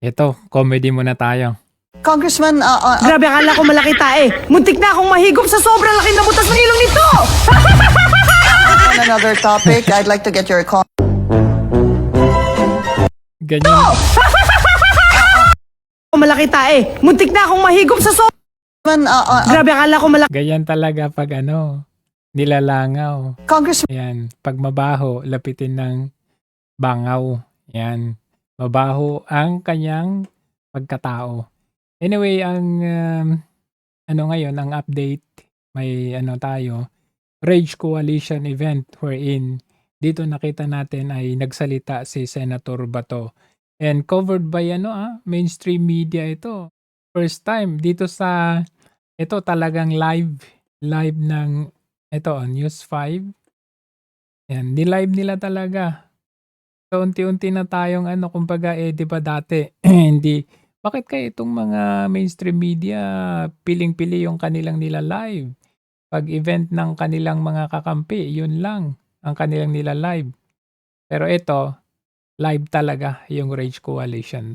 Ito, comedy muna tayo. Congressman, Grabe, akala ko malaki tae. Muntik na akong mahigop sa sobrang laki na butas ng ilong nito! on another topic, I'd like to get your Ganyan. Malaki tae. Muntik na akong mahigop sa sobrang... Grabe, akala ko malaki... Ganyan talaga pag nilalangaw. Congressman, Ayan, pag mabaho, lapitin ng bangaw. Ayan, mabaho ang kanyang pagkatao. Anyway, ang ngayon, ang update, may tayo, Rage Coalition event wherein dito nakita natin ay nagsalita si Senator Bato. And covered by mainstream media ito. First time dito sa ito talagang live ng News 5. Yan, ni-live nila talaga. So unti-unti na tayong kumbaga di ba dati hindi bakit kaya itong mga mainstream media piling-pili yung kanilang nila live? Pag event ng kanilang mga kakampi, yun lang ang kanilang nila live. Pero ito, live talaga yung Rage Coalition.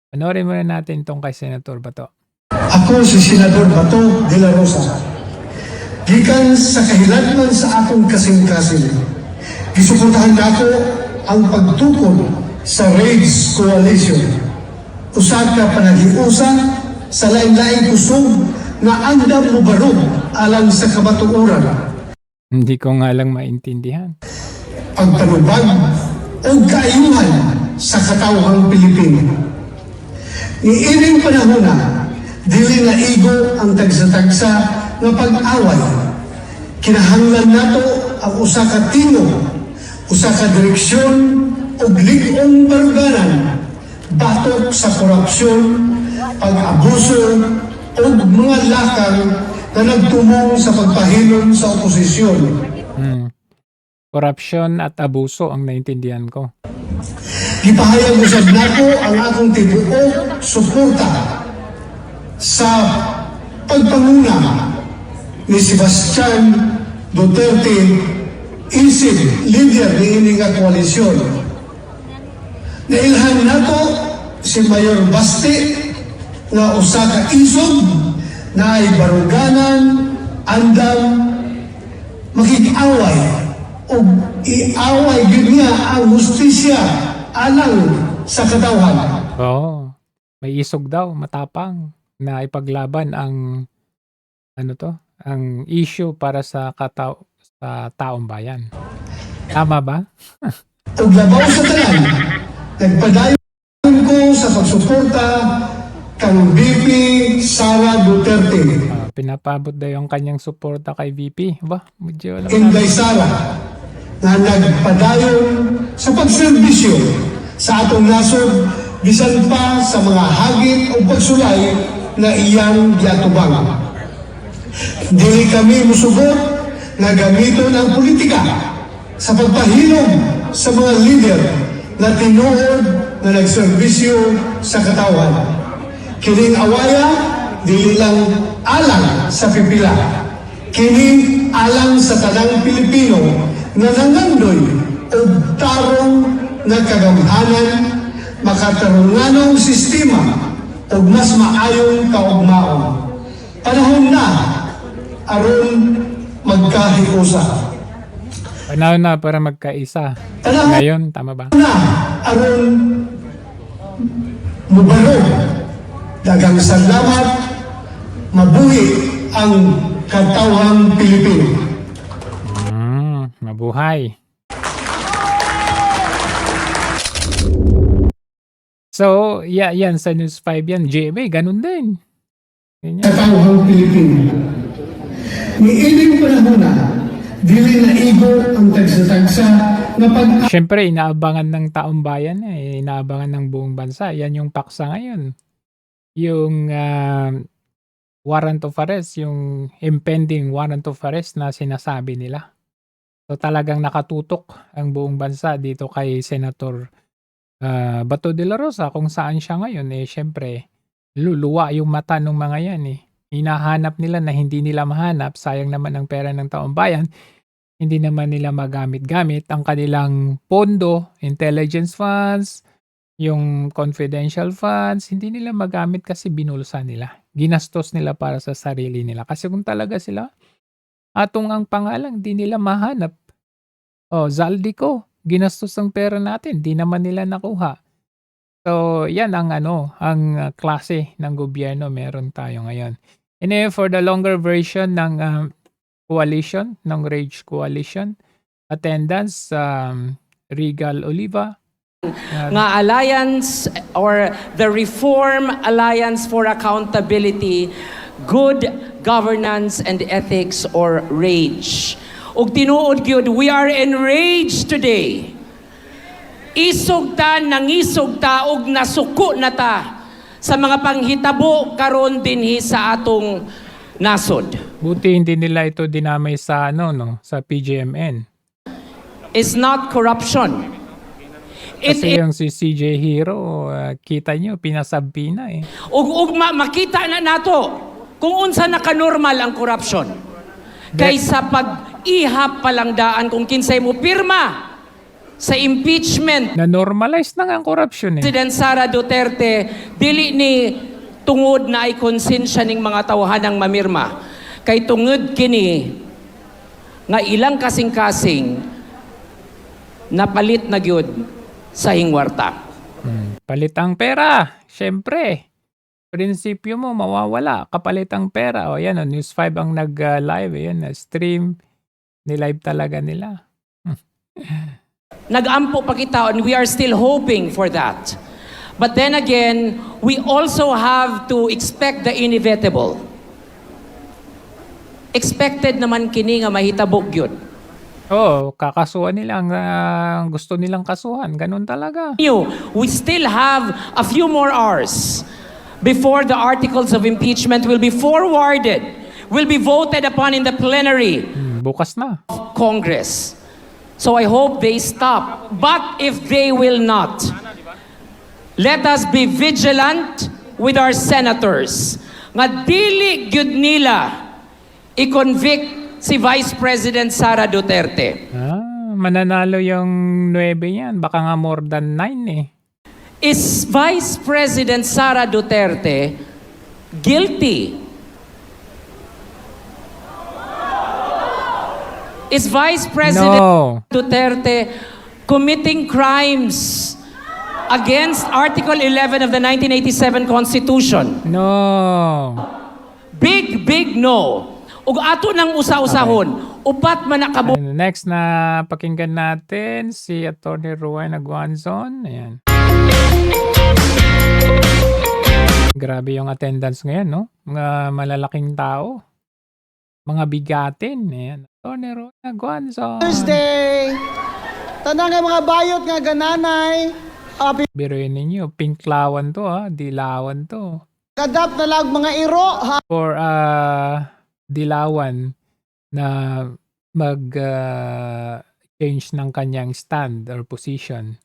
Panoorin muna natin itong kay Senator Bato. Ako si Senador Bato de la Rosa. Gikan sa kahilanman sa akong kasing-kasing, gisuportahan nako ang pagtukod sa Rage Coalition. Usa ka panahiusa sa lain-laing kusog na andam mo barog alang sa kabatuoran. Hindi ko nga lang maintindihan. Pagpanubag o kaayuhan sa katawhang Pilipino. Niiring panahon na, dili na igo ang tagsa-tagsa nga pag-away. Kinahanglan nato ang usa ka tingog, usa ka direksyon ug lig-ong baruganan batok sa korupsyon, pag-abuso o mga lakang na nagtumong sa pagpahilom sa oposisyon. Corruption at abuso ang naintindihan ko. Gipahayag usab nako ang akong tibuok suporta sa pagpanguna ni Sebastian Duterte isip leader ni ining nga koalisyon. Nailhan nato si Mayor Basti nga usa ka isog na ay baruganan, andam, makikiaway o iaway gyud niya ang hustisya alang sa katawhan. Oo. May isog daw, matapang na ipaglaban ang ang issue para sa sa taong bayan. Tama ba? Ug labaw sa tanan, nagpadayon ko sa pagsuporta kang VP Sara Duterte. Pinapabot daw yung kanyang suporta kay VP. Ba, medyo alam Inday natin. Sara na nagpadayon sa pagserbisyo sa atong nasod bisan pa sa mga hagit o pagsulay na iyang giatubang. Dili kami musugot na gamiton ang politika sa pagpahilom sa mga leader na tinuod na nagserbisyo sa katawan. Kining awaya, dili lang alang sa pipila. Kining alang sa tanang Pilipino na nangandoy o tarong na kagamhanan, makatarunganong sistema o mas maayong kaugmaon. Panahon na aron magkahiusa. Panahon na para magkaisa. Panahon Ngayon, tama ba? na aron mubalo. Dagang salamat, mabuhi ang katawhang Pilipino. Mabuhay. So, yan sa News 5 yan. GMA, ganun din. Ganyan. Katawhang Pilipino. Niiling panahon na, dili na igo ang tagsa-tagsa na pag Siyempre, inaabangan ng taong bayan inaabangan ng buong bansa. Yan yung paksa ngayon. Yung warrant of arrest, yung impending warrant of arrest na sinasabi nila. So talagang nakatutok ang buong bansa dito kay Senator Bato de la Rosa kung saan siya ngayon. Siyempre, luluwa yung mata ng mga yan Hinahanap nila na hindi nila mahanap. Sayang naman ang pera ng taong bayan. Hindi naman nila magamit-gamit ang kanilang pondo, intelligence funds, Yung confidential funds, hindi nila magamit kasi binulsa nila. Ginastos nila para sa sarili nila. Kasi kung talaga sila, atong ang pangalan, di nila mahanap. Oh, Zaldico, ginastos ang pera natin, di naman nila nakuha. So, yan ang ang klase ng gobyerno meron tayo ngayon. And for the longer version ng coalition, ng Rage Coalition, attendance, Regal Oliva, nga alliance or the Reform Alliance for Accountability, Good Governance and Ethics or RAGE. Ug tinuod gyud, we are enraged today. Isog ta, nangisog ta, ug nasuko na ta sa mga panghitabo karon dinhi sa atong nasod. buti hindi nila ito dinamay sa sa PGMN. It's not corruption. It Kasi yung si CJ Hero, kita nyo, pinasabpi na eh. ug makita na nato kung unsa naka-normal ang corruption. Kaysa pag-ihap palangdaan kung kinsay mo pirma sa impeachment Na-normalize na nga ang corruption eh. President Sara Duterte, dili ni tungod na ay konsensya ning mga tawhanang mamirma. Kay tungod kini nga ilang kasing-kasing napalit na gyud sa hingwarta. Palit ang pera. Siyempre. Prinsipyo mo, mawawala. Kapalit ang pera. O yan, News 5 ang nag-live. Yan, stream. Ni-live talaga nila. Nag-ampo pa kita and we are still hoping for that. But then again, we also have to expect the inevitable. Expected naman kini nga mahitabog yun. Oo, kakasuhan nila ang gusto nilang kasuhan. Ganun talaga. We still have a few more hours before the articles of impeachment will be forwarded, will be voted upon in the plenary Bukas na. of Congress. So I hope they stop. But if they will not, let us be vigilant with our senators. Nga dili gyud nila i-convict si Vice President Sara Duterte. Mananalo yung 9 yan. Baka nga more than 9 eh. Is Vice President Sara Duterte guilty? Is Vice President No. Duterte committing crimes against Article 11 of the 1987 Constitution? No. Big no. Ug ato nang usa-usahon, upat man nakabo. Next na pakinggan natin si Atty. Rowena Guanzon. Ayan. Grabe yung attendance ngayon, no? Mga malalaking tao. Mga bigatin. Ayan. Atty. Rowena Guanzon. Thursday. Tanang nga mga bayot nga gananay. Biruin ninyo. Pinklawan to, Dilawan to. Kadap na lag mga iro. Ha? For Dilawan na change ng kanyang stand or position.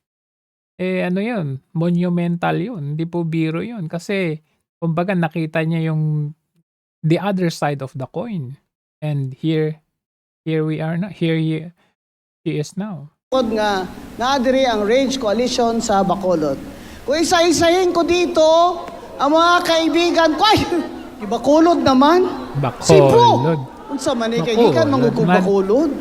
Ano yun? Monumental yun. Hindi po biro yun. Kasi, kumbaga nakita niya yung the other side of the coin. And here we are now. Here she is now. Nga naadiri ang Rage Coalition sa Bacolod. Kung isa-isahin ko dito, ang mga kaibigan ko, ay, Bacolod naman. Bacolod. Unsa man ni kaibigan mangugog man. Bacolod.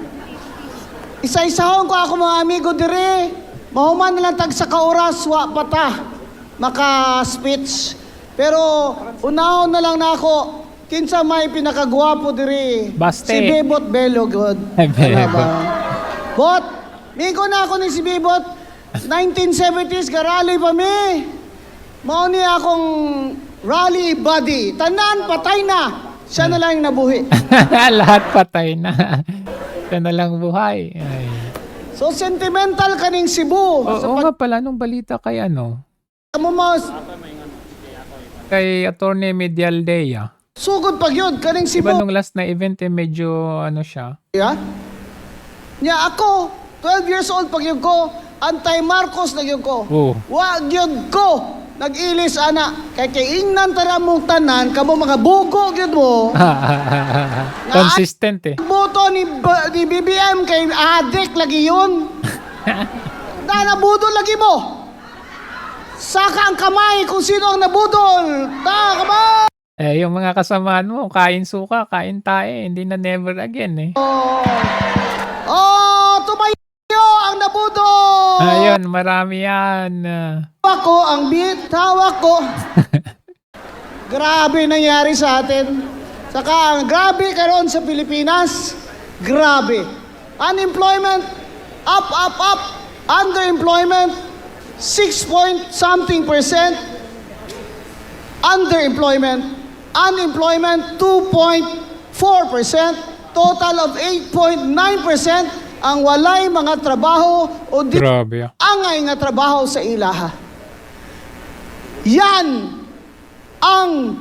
Isa-isahon ko ako mga amigo dire. Mahuman na lang tag sa kaoras wa pata maka-speech. Pero unahon na lang nako kinsa may pinakagwapo dire. Baste. Si Bebot Bello god. Bebot. Bot, migo na ako ni si Bebot. 1970s garali pa mi. Mao ni akong rally buddy. Tanan patay na. Siya na lang yung nabuhi. Lahat patay na. Siya na lang buhay. Ay. So sentimental kaning Cebu. Oo nga pala, nung balita kay Mo mas kay Atty. Medialdea. sugod pag yun kaning Cebu. Diba nung last na event medyo siya? Yeah? Nya ako 12 years old pag yun ko anti-Marcos na yun ko. Oo. Wag yun ko nag-ilis ana kay ingnan tara mong tanan kamo mga bugo gyud mo. Consistent eh. Boto ni BBM kay adik lagi yun. Dana budo lagi mo. Saka ang kamay kung sino ang nabudol. Kamay! Yung mga kasamaan mo, kain suka, kain tae, hindi na never again eh. Tumayo ang nabudol! Ayun, marami yan. Hawak ko ang beat, hawak ko. Grabe nangyari sa atin. Saka ang grabe karon sa Pilipinas, grabe. Unemployment, up, up, up. Underemployment, 6-point-something%. Underemployment, unemployment, 2.4%. Total of 8.9% ang walay mga trabaho o di Grabe ah. angay nga trabaho sa ilaha. Yan ang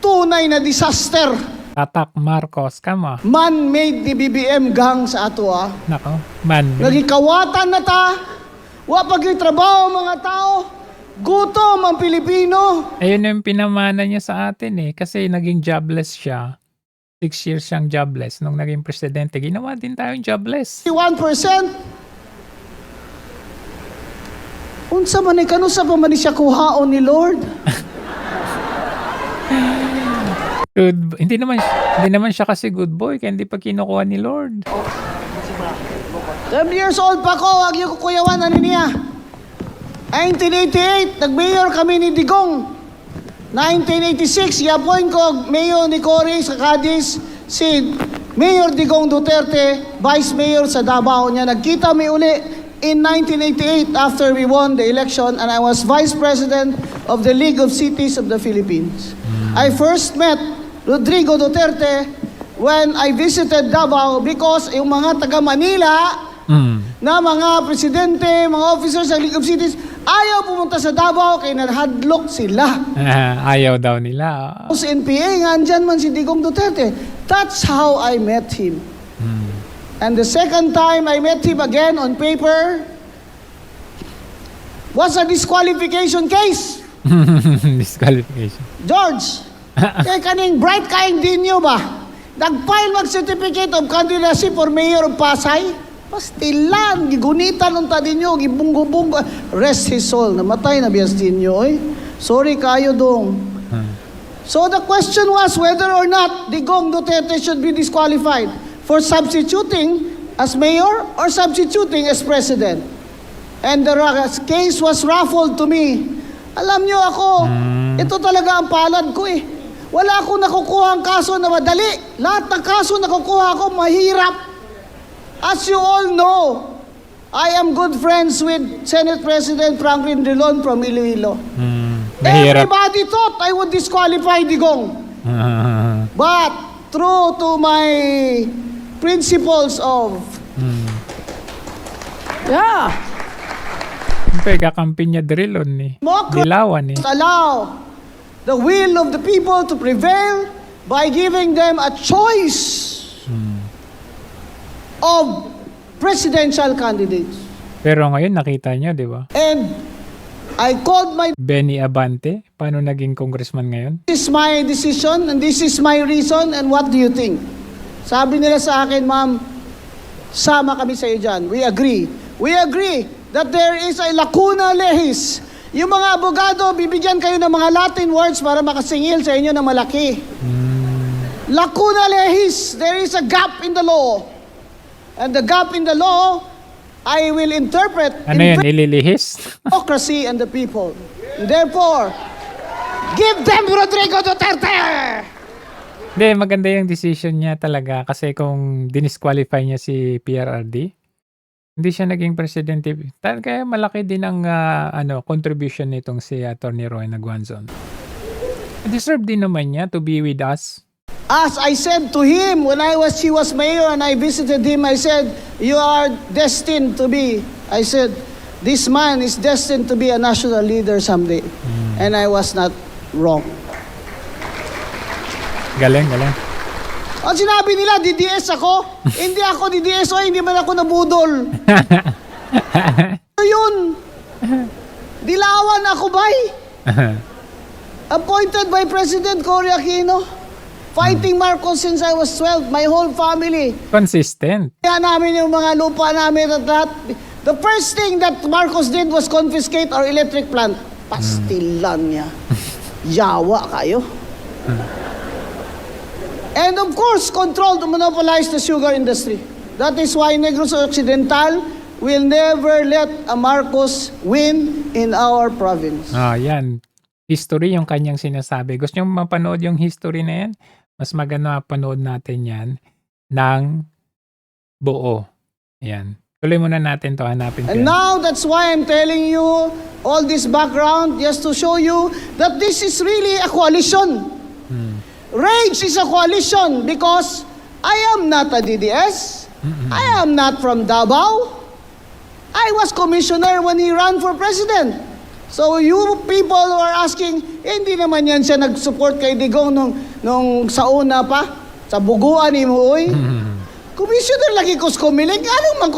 tunay na disaster. Tatak Marcos, kama. Man-made ni BBM gang sa ato Nako, man. Nagikawatan na ta. Wa pagkitrabaho mga tao. Gutom ang Pilipino. Ayun yung pinamana niya sa atin eh. Kasi naging jobless siya. 6 years siyang jobless. Nung naging presidente, ginawa din tayong jobless. 1%. Unsa man kanu sa pa man siya kuhaon ni Lord? Hindi naman siya kasi good boy kaya hindi pa kinukuha ni Lord. 7 years old pa ko, wag yung kukuyawan, ano niya? 1988, nag-mayor kami ni Digong. 1986, i-appoint ko mayor ni Cory sa Cadiz, si Mayor Digong Duterte, Vice Mayor sa Davao niya. Nagkita mi uli in 1988 after we won the election and I was Vice President of the League of Cities of the Philippines. I first met Rodrigo Duterte when I visited Davao because yung mga taga Manila na mga presidente, mga officers ng League of Cities, ayaw pumunta sa Davao kaya nahadlok sila. Ayaw daw nila. Sa NPA, nga andyan man si Digong Duterte. That's how I met him. And the second time I met him again on paper was a disqualification case. Disqualification. George, kay kaning bright kaing dinyo ba? Nag-file mag-certificate of candidacy for Mayor of Pasay? Pastilan, gigunitan ng tadinyo, gibunggo-bunggo. Rest his soul, namatay na biyas dinyo, eh. Sorry kayo dong. So the question was whether or not Digong Duterte should be disqualified for substituting as mayor or substituting as president. And the case was raffled to me. Alam nyo ako, ito talaga ang palad ko eh. Wala akong nakukuha ang kaso na madali. Lahat ng kaso nakukuha ko mahirap. As you all know, I am good friends with Senate President Franklin Drilon from Iloilo. Mahirap. Everybody thought I would disqualify Digong. But true to my principles of Siyempre, kakampi niya Drilon eh. democracy, Dilawan eh. allow the will of the people to prevail by giving them a choice of presidential candidates. Pero ngayon nakita niyo, di ba? And I called my Benny Abante, paano naging congressman ngayon? this is my decision and this is my reason and what do you think? Sabi nila sa akin, ma'am, sama kami sa iyo dyan. We agree. We agree that there is a lacuna lehis. Yung mga abogado, bibigyan kayo ng mga Latin words para makasingil sa inyo na malaki. Lacuna lehis. There is a gap in the law. And the gap in the law, I will interpret Ano yun, ililihis? democracy and the people. Therefore, give them Rodrigo Duterte! Hindi, maganda yung decision niya talaga kasi kung dinisqualify niya si PRRD, hindi siya naging presidente. Kaya malaki din ang contribution nitong si Atty. Roy Naguanzon. Deserve din naman niya to be with us. As I said to him when he was mayor and I visited him, I said, you are destined to be, I said, this man is destined to be a national leader someday. And I was not wrong. Galing, galing. Ang sinabi nila, DDS ako. Hindi ako DDS, o hindi man ako nabudol. Ano yun? Dilawan ako bay. Appointed by President Cory Aquino. Fighting Marcos since I was 12, my whole family. Consistent. Kaya namin yung mga lupa namin at lahat. The first thing that Marcos did was confiscate our electric plant. Pastilan niya. Yawa kayo. And of course, control to monopolize the sugar industry. That is why Negros Occidental will never let a Marcos win in our province. Yan. History yung kanyang sinasabi. Gusto nyo mapanood yung history na yan? Mas maganda mapanood natin yan ng buo. Yan. Tuloy muna natin to, hanapin ko And yan. now, that's why I'm telling you all this background, just to show you that this is really a coalition. Rage is a coalition because I am not a DDS. I am not from Davao. I was commissioner when he ran for president. So you people who are asking, hindi naman yan siya nag-support kay Digong nung sa una pa, sa buguan ni Muoy. Commissioner lagi ko kumilig. Anong man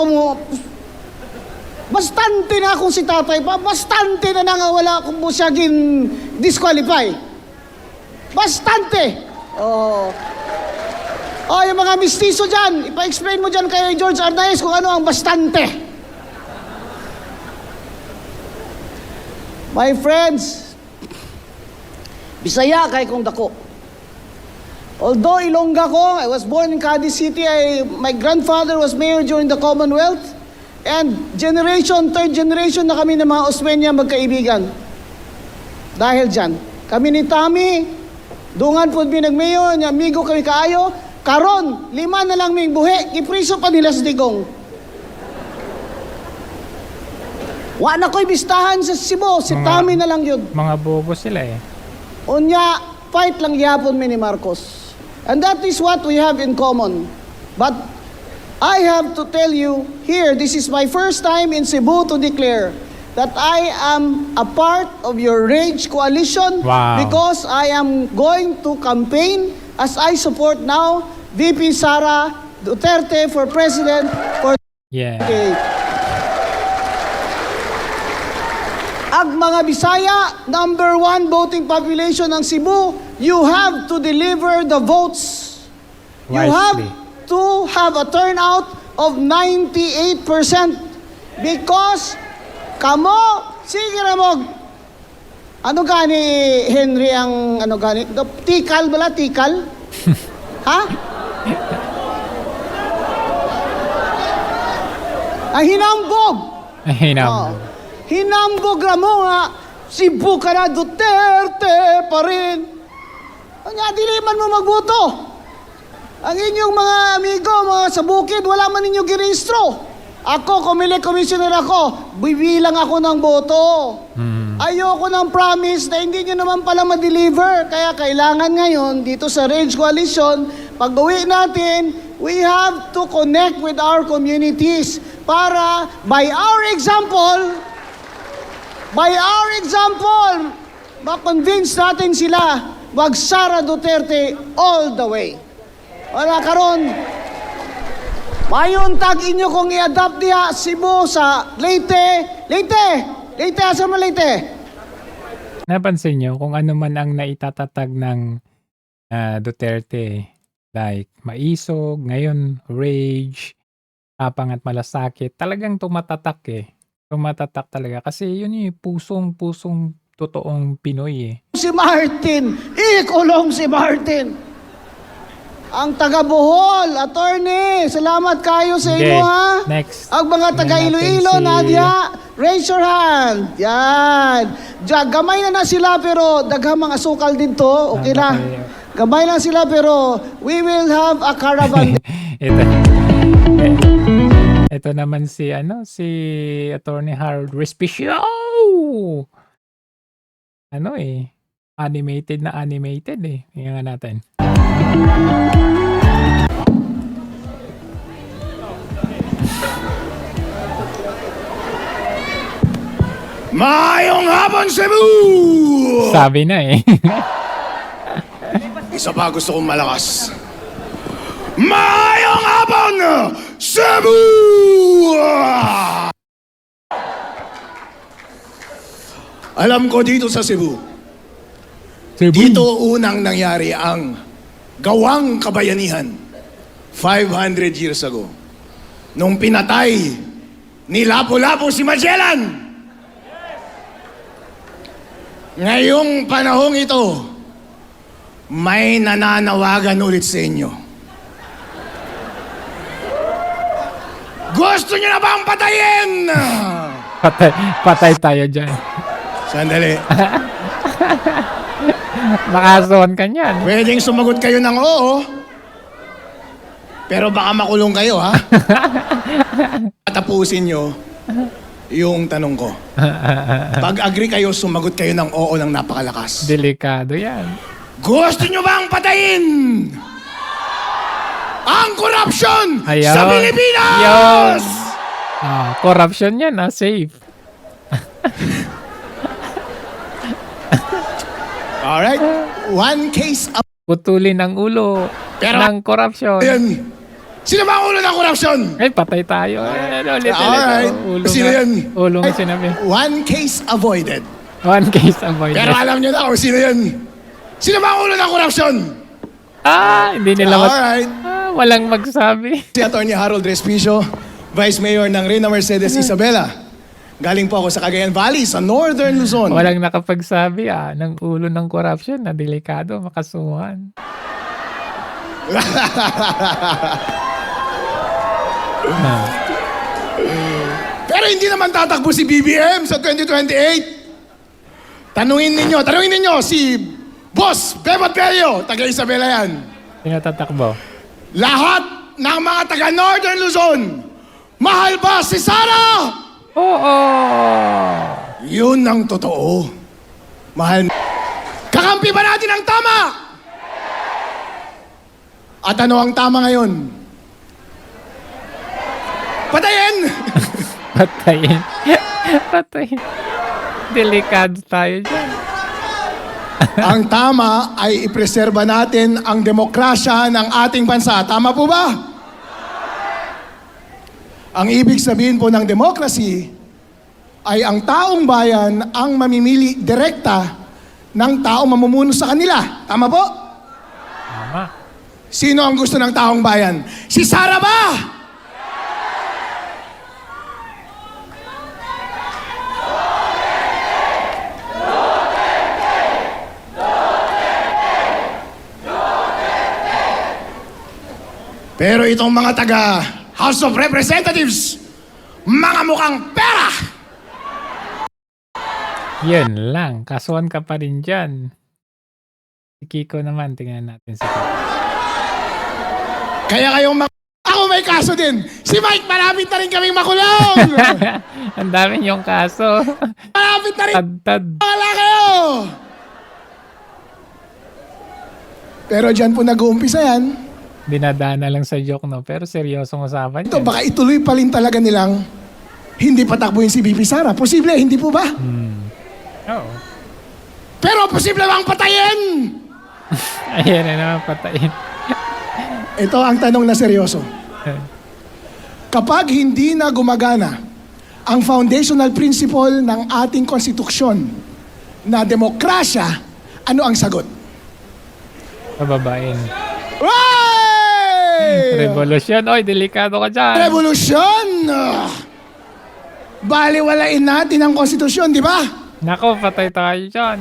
bastante na akong si tatay pa, bastante na wala kung mo siya disqualify. Bastante. Oh, yung mga mistiso dyan, ipa-explain mo dyan kay George Arnaez kung ano ang bastante. My friends, Bisaya kay kong dako. Although Ilongga ko, I was born in Cadiz City, my grandfather was mayor during the Commonwealth, and third generation na kami ng mga Osmeña magkaibigan. Dahil dyan, kami ni Tami, dungan po binagmayo, niya amigo kami kaayo, karon, 5 na lang ming buhi, ipriso pa nila sa Digong. Wa na ko'y bistahan sa Cebu, si Tami na lang yun. Mga bobo sila eh. Unya, fight lang yapon mi ni Marcos. And that is what we have in common. But I have to tell you here, this is my first time in Cebu to declare that I am a part of your Rage coalition. Wow. Because I am going to campaign as I support now VP Sara Duterte for president for Yeah. Ang mga Bisaya, #1 voting population ng Cebu, you have to deliver the votes. You have Wisely. to have a turnout of 98% because kamo, sige na mo, ano gani Henry ang ano gani? Tikal bala, tikal? Ha? Ang hinambog. Oh. Hinambog na mo nga, Cebu ka na, Duterte pa rin. Nga, diliman mo magboto. Ang inyong mga amigo, mga sa bukid, wala man ninyo girehistro. Ako, commissioner ako, bibilang ako ng boto. Ayoko ng promise na hindi nyo naman pala ma-deliver. Kaya kailangan ngayon, dito sa Rage Coalition, pag uwi natin, we have to connect with our communities para, by our example, ma-convince natin sila wag Sara Duterte all the way. Wala karon. Mayon tag inyo kung i-adapt diha Cebu sa Leyte. Leyte, asa mo Leyte? Napansin nyo kung ano man ang naitatatag ng Duterte, like maisog, ngayon rage, tapang at malasakit, talagang tumatatak eh. Tumatatak talaga kasi yun yung pusong totoong Pinoy eh. Si Martin, ikulong si Martin. Ang taga Bohol, attorney, salamat kayo sa Okay, inyo ha. next. Ang mga taga Tingnan natin Iloilo, si- Nadia, raise your hand. Yan. Gamay na sila pero daghang mga sukal din to. Okay na. Gamay lang sila pero we will have a caravan. Ito naman si Attorney Harold Respicio. Animated eh. Tingnan nga natin. Maayong hapon, Cebu! Sabi na eh. Isa pa gusto kong malakas. Maayong hapon, Cebu! Alam ko dito sa Cebu, dito unang nangyari ang gawang kabayanihan 500 years ago. Nung pinatay ni Lapu-Lapu si Magellan. Ngayong panahong ito, may nananawagan ulit sa inyo. Gusto niyo na bang patayin? Patay tayo dyan. Sandali. Makasuhan ka niyan. Pwedeng sumagot kayo ng oo. Pero baka makulong kayo, ha? Tapusin nyo yung tanong ko. Pag agree kayo, sumagot kayo ng oo ng napakalakas. Delikado yan. Gusto nyo bang patayin ang korupsyon Ayaw. sa Pilipinas? Yun. Corruption yan, safe. Alright. One case of... Putulin ang ulo Pero- ng corruption. Yan. Sino ba ang ulo ng korupsyon? Ay, patay tayo. Ulit. Alright. Ulo Sino nga. yan? Ulo nga sinabi. One case avoided. One case avoided. Pero alam nyo na kung sino yan. Sino ba ang ulo ng korupsyon? Hindi nila Alright. walang magsabi. Si Atty. Harold Respicio, Vice Mayor ng Reyna Mercedes Isabela. Galing po ako sa Cagayan Valley, sa Northern Luzon. Walang nakapagsabi ng ulo ng corruption na delikado, makasuhan. Pero hindi naman tatakbo si BBM sa 2028. Tanungin ninyo si Boss Bebot Bello, taga Isabela yan. Tinatatakbo. Lahat ng mga taga Northern Luzon, mahal ba si Sara? Oo! Yun ang totoo. Mahal. Kakampi ba natin ang tama? At ano ang tama ngayon? Patayin! Patayin. Patayin. Delikado tayo dyan. Ang tama ay ipreserba natin ang demokrasya ng ating bansa. Tama po ba? Ang ibig sabihin po ng democracy ay ang taong bayan ang mamimili direkta ng taong mamumuno sa kanila. Tama po? Tama. Sino ang gusto ng taong bayan? Si Sara ba? Pero itong mga taga House of Representatives, mga mukhang pera! Yun lang. Kasuhan ka pa rin dyan. Si Kiko naman. Tingnan natin si Kiko. Kaya kayong ako may kaso din. Si Mike, malapit na rin kaming makulong! Ang dami yung kaso. Malapit na rin! Tad-tad. Wala kayo! Pero dyan po nag-uumpisa yan. Dinadana lang sa joke, no? Pero seryosong usapan Ito, yan. baka ituloy pa rin talaga nilang hindi patakbuhin si BP Sara. Posible, hindi po ba? Oo. Pero posible bang patayin? Ayan na naman, patayin. Ito ang tanong na seryoso. Kapag hindi na gumagana ang foundational principle ng ating konstitusyon na demokrasya, ano ang sagot? Pababain. Hey! Revolusyon. Oy, delikado ka dyan. Revolusyon! Baliwalain natin ang konstitusyon, di ba? Nako, patay tayo dyan.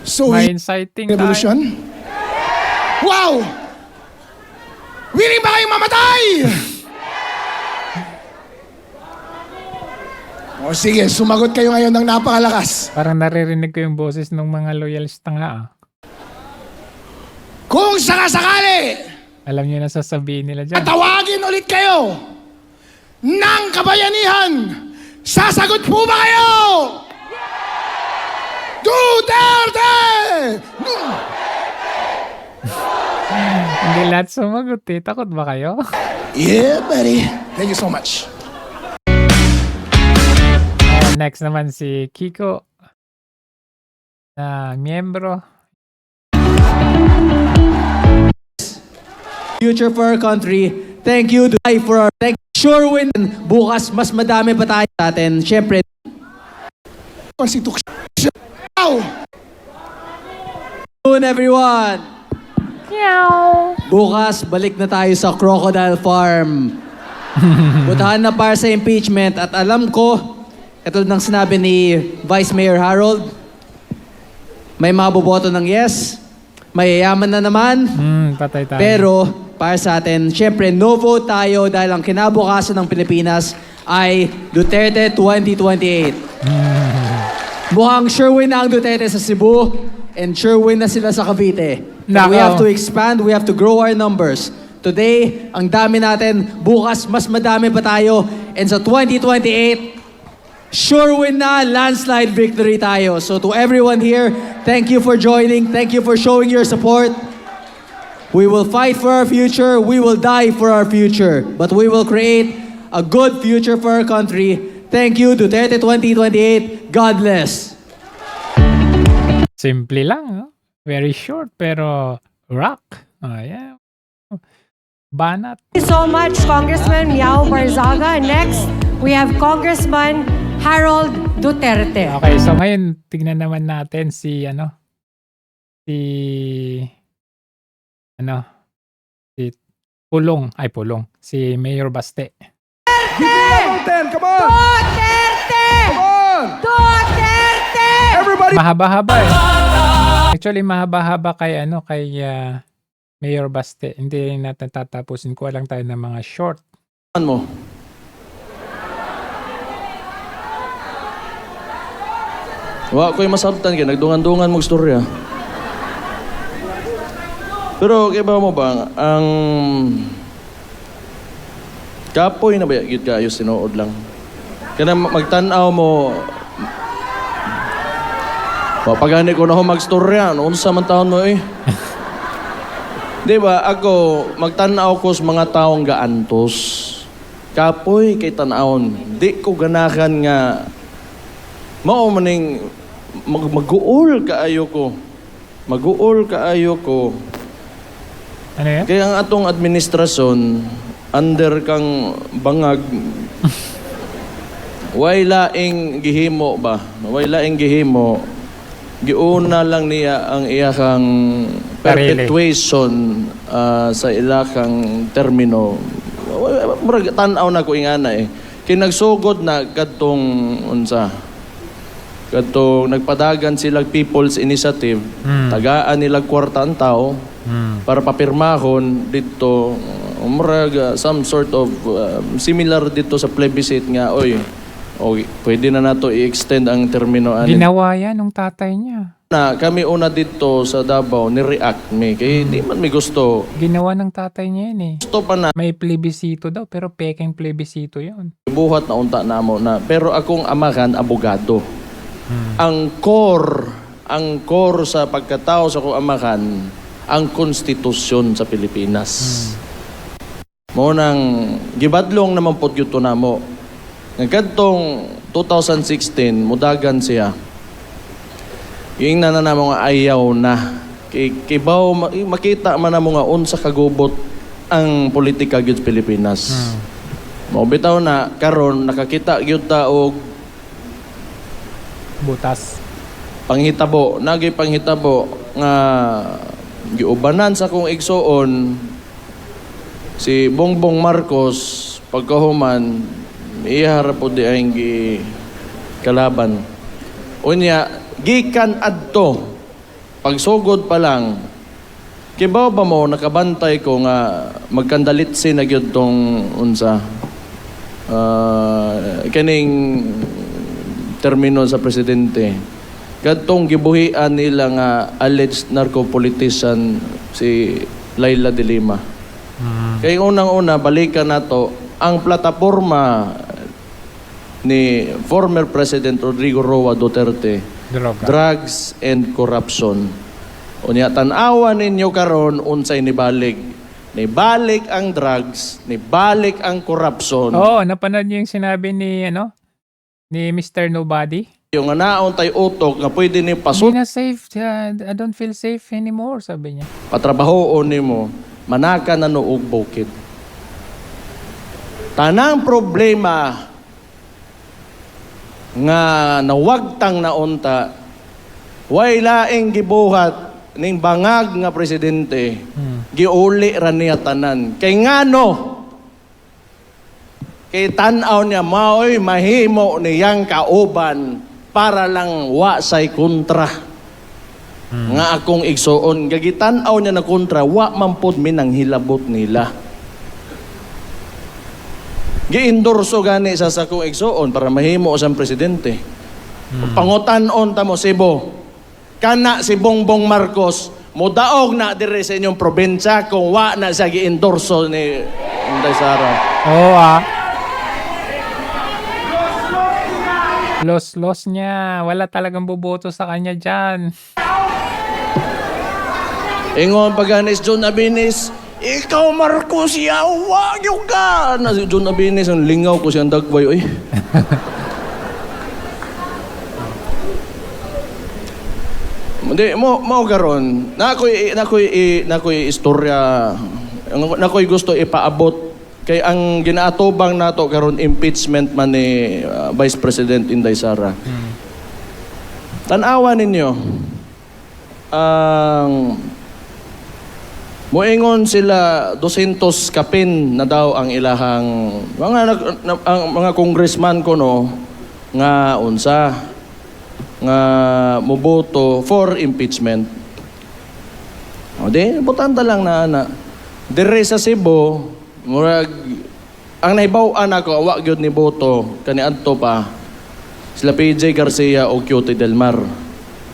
So, May inciting tayo. revolusyon? Wow! Willing ba kayong mamatay? O sige, sumagot kayo ngayon ng napakalakas. Parang naririnig ko yung boses ng mga loyalista nga. Kung sakasakali, Alam niyo na sasabihin nila dyan. tawagin ulit kayo ng kabayanihan, sasagot po ba kayo? Duterte! Hindi lahat sumagot eh. Takot ba kayo? Yeah, buddy. Thank you so much. Next naman si Kiko. Na miyembro. Future for our country. Thank you Dubai for our sure win. Bukas mas madami pa tayo sa atin. Syempre, Konstitusyon. Wow! soon everyone. Bukas balik na tayo sa Crocodile Farm. Butahan na para sa impeachment at alam ko, katulad ng sinabi ni Vice Mayor Harold, May maboboto ng yes, mayayaman na naman, Patay tayo. pero para sa atin, syempre no vote tayo dahil ang kinabukasan ng Pilipinas ay Duterte 2028. Mukhang sure win na ang Duterte sa Cebu and sure win na sila sa Cavite. But we Nako. have to expand, we have to grow our numbers. Today, ang dami natin. Bukas, mas madami pa tayo. And sa 2028, sure win na, landslide victory tayo. So to everyone here, thank you for joining. Thank you for showing your support. We will fight for our future. We will die for our future. But we will create a good future for our country. Thank you, Duterte 2028. God bless. Simple lang, no? Very short, pero rock. Yeah. Banat. Thank you so much, Congressman Miao Barzaga. Next, we have Congressman Harold Duterte. Okay, so ngayon tignan naman natin si Pulong, si Mayor Baste. Duterte! Mahaba-haba eh. Actually, mahaba-haba kay Mayor Baste. Hindi natin tatapusin. Kuha lang tayo ng mga short. mo. Wa ko'y masabtan kaya nagdungan-dungan mong storya. Pero kaya ba mo ba, ang kapoy na ba yun kayo sinuod lang? Kaya magtanaw mo, pagani ko na ho magstorya, noon sa man taon mo eh. Di ba, ako, magtanaw ko sa mga taong gaantos. Kapoy kay tanawon. Di ko ganahan nga mao maning mag-uol kaayo ko. Mag-uol kaayo ko. Ano yan? Kaya ang atong administrasyon under kang bangag way laing gihimo ba? Way laing gihimo. Giuna lang niya ang iyakang perpetuation sa ilakang termino. Murag tan-aw na ko ingana eh. Kinagsugod na kadtong unsa. Kadtong nagpadagan sila People's Initiative, tagaan nila kwarta ang tao para papirmahon dito murag some sort of similar dito sa plebiscite nga pwede na nato i-extend ang termino ani. Ginawa yan nung tatay niya. Na kami una dito sa Davao ni-react me kay di man mi gusto. Ginawa ng tatay niya yan eh. Gusto pa na May plebisito daw, pero pekeng plebisito yun. buhat na unta namo na pero akong amahan abogado. Ang core sa pagkatao sa akong amahan ang konstitusyon sa Pilipinas. Mo nang gibadlong naman pod gyud to namo. Nagkadtong 2016 mudagan siya. Yung na mga ayaw na. Kibaw, makita man na mga unsa kagubot ang politika gyud sa Pilipinas. Mabitaw na, karon nakakita gyud ta og Butas. panghitabo, nagay panghitabo nga giubanan sa kong igsoon si Bongbong Marcos pagkahuman ihara po di ang kalaban. Unya, gikan adto pagsugod pa lang kibaw ba mo nakabantay ko nga magkandalitsi na gyud tong unsa kaning termino sa presidente kadtong gibuhian nila nga alleged narco-politician si Laila de Lima. Kay unang-una balikan nato ang plataporma ni former President Rodrigo Roa Duterte, Droga. drugs and corruption. Unya tan-awa ninyo karon unsay nibalik. Nibalik ang drugs, nibalik ang corruption. Oo, napanood niyo yung sinabi ni Mr. Nobody? Yung naon tay utok nga pwede ni pasok Hindi na safe. I don't feel safe anymore, sabi niya. patrabahoon nimo, manaka na nuog bukid. Tanang problema nga nawagtang na unta, way laing gibuhat ning bangag nga presidente, giuli ra niya tanan. Kay ngano? Kay tan-aw niya maoy mahimo niyang kauban para lang wa say kontra. nga akong igsuon. Gagitan-aw niya na kontra, wa man pod mi nang hilabot nila. Gi-endorso gani sa akong igsuon para mahimo sa presidente. Pangutan-on ta mo, Cebu. Kana si Bongbong Marcos, mudaog na dire sa inyong probinsya kung wa na siya gi-endorso ni Inday Sara. Oo Los niya. Wala talagang boboto sa kanya dyan. Ingon paganis John Abinis, ikaw Marcos yawa yung ka. Na si John Abinis, ang lingaw ko siyang dagway. Oy. Hindi, mo karon. Nakoy istorya. Nakoy gusto ipaabot kay ang ginaatubang nato karon impeachment man ni Vice President Inday Sara. Tan-awa ninyo. Moingon sila 200 kapin na daw ang ilahang mga congressman ko no nga unsa nga moboto for impeachment. O di butanda lang na ana. Dire sa Cebu, murag ang nahibaw-an ako wa gyud ni boto kaniadto pa sila PJ Garcia o Cutie Del Mar.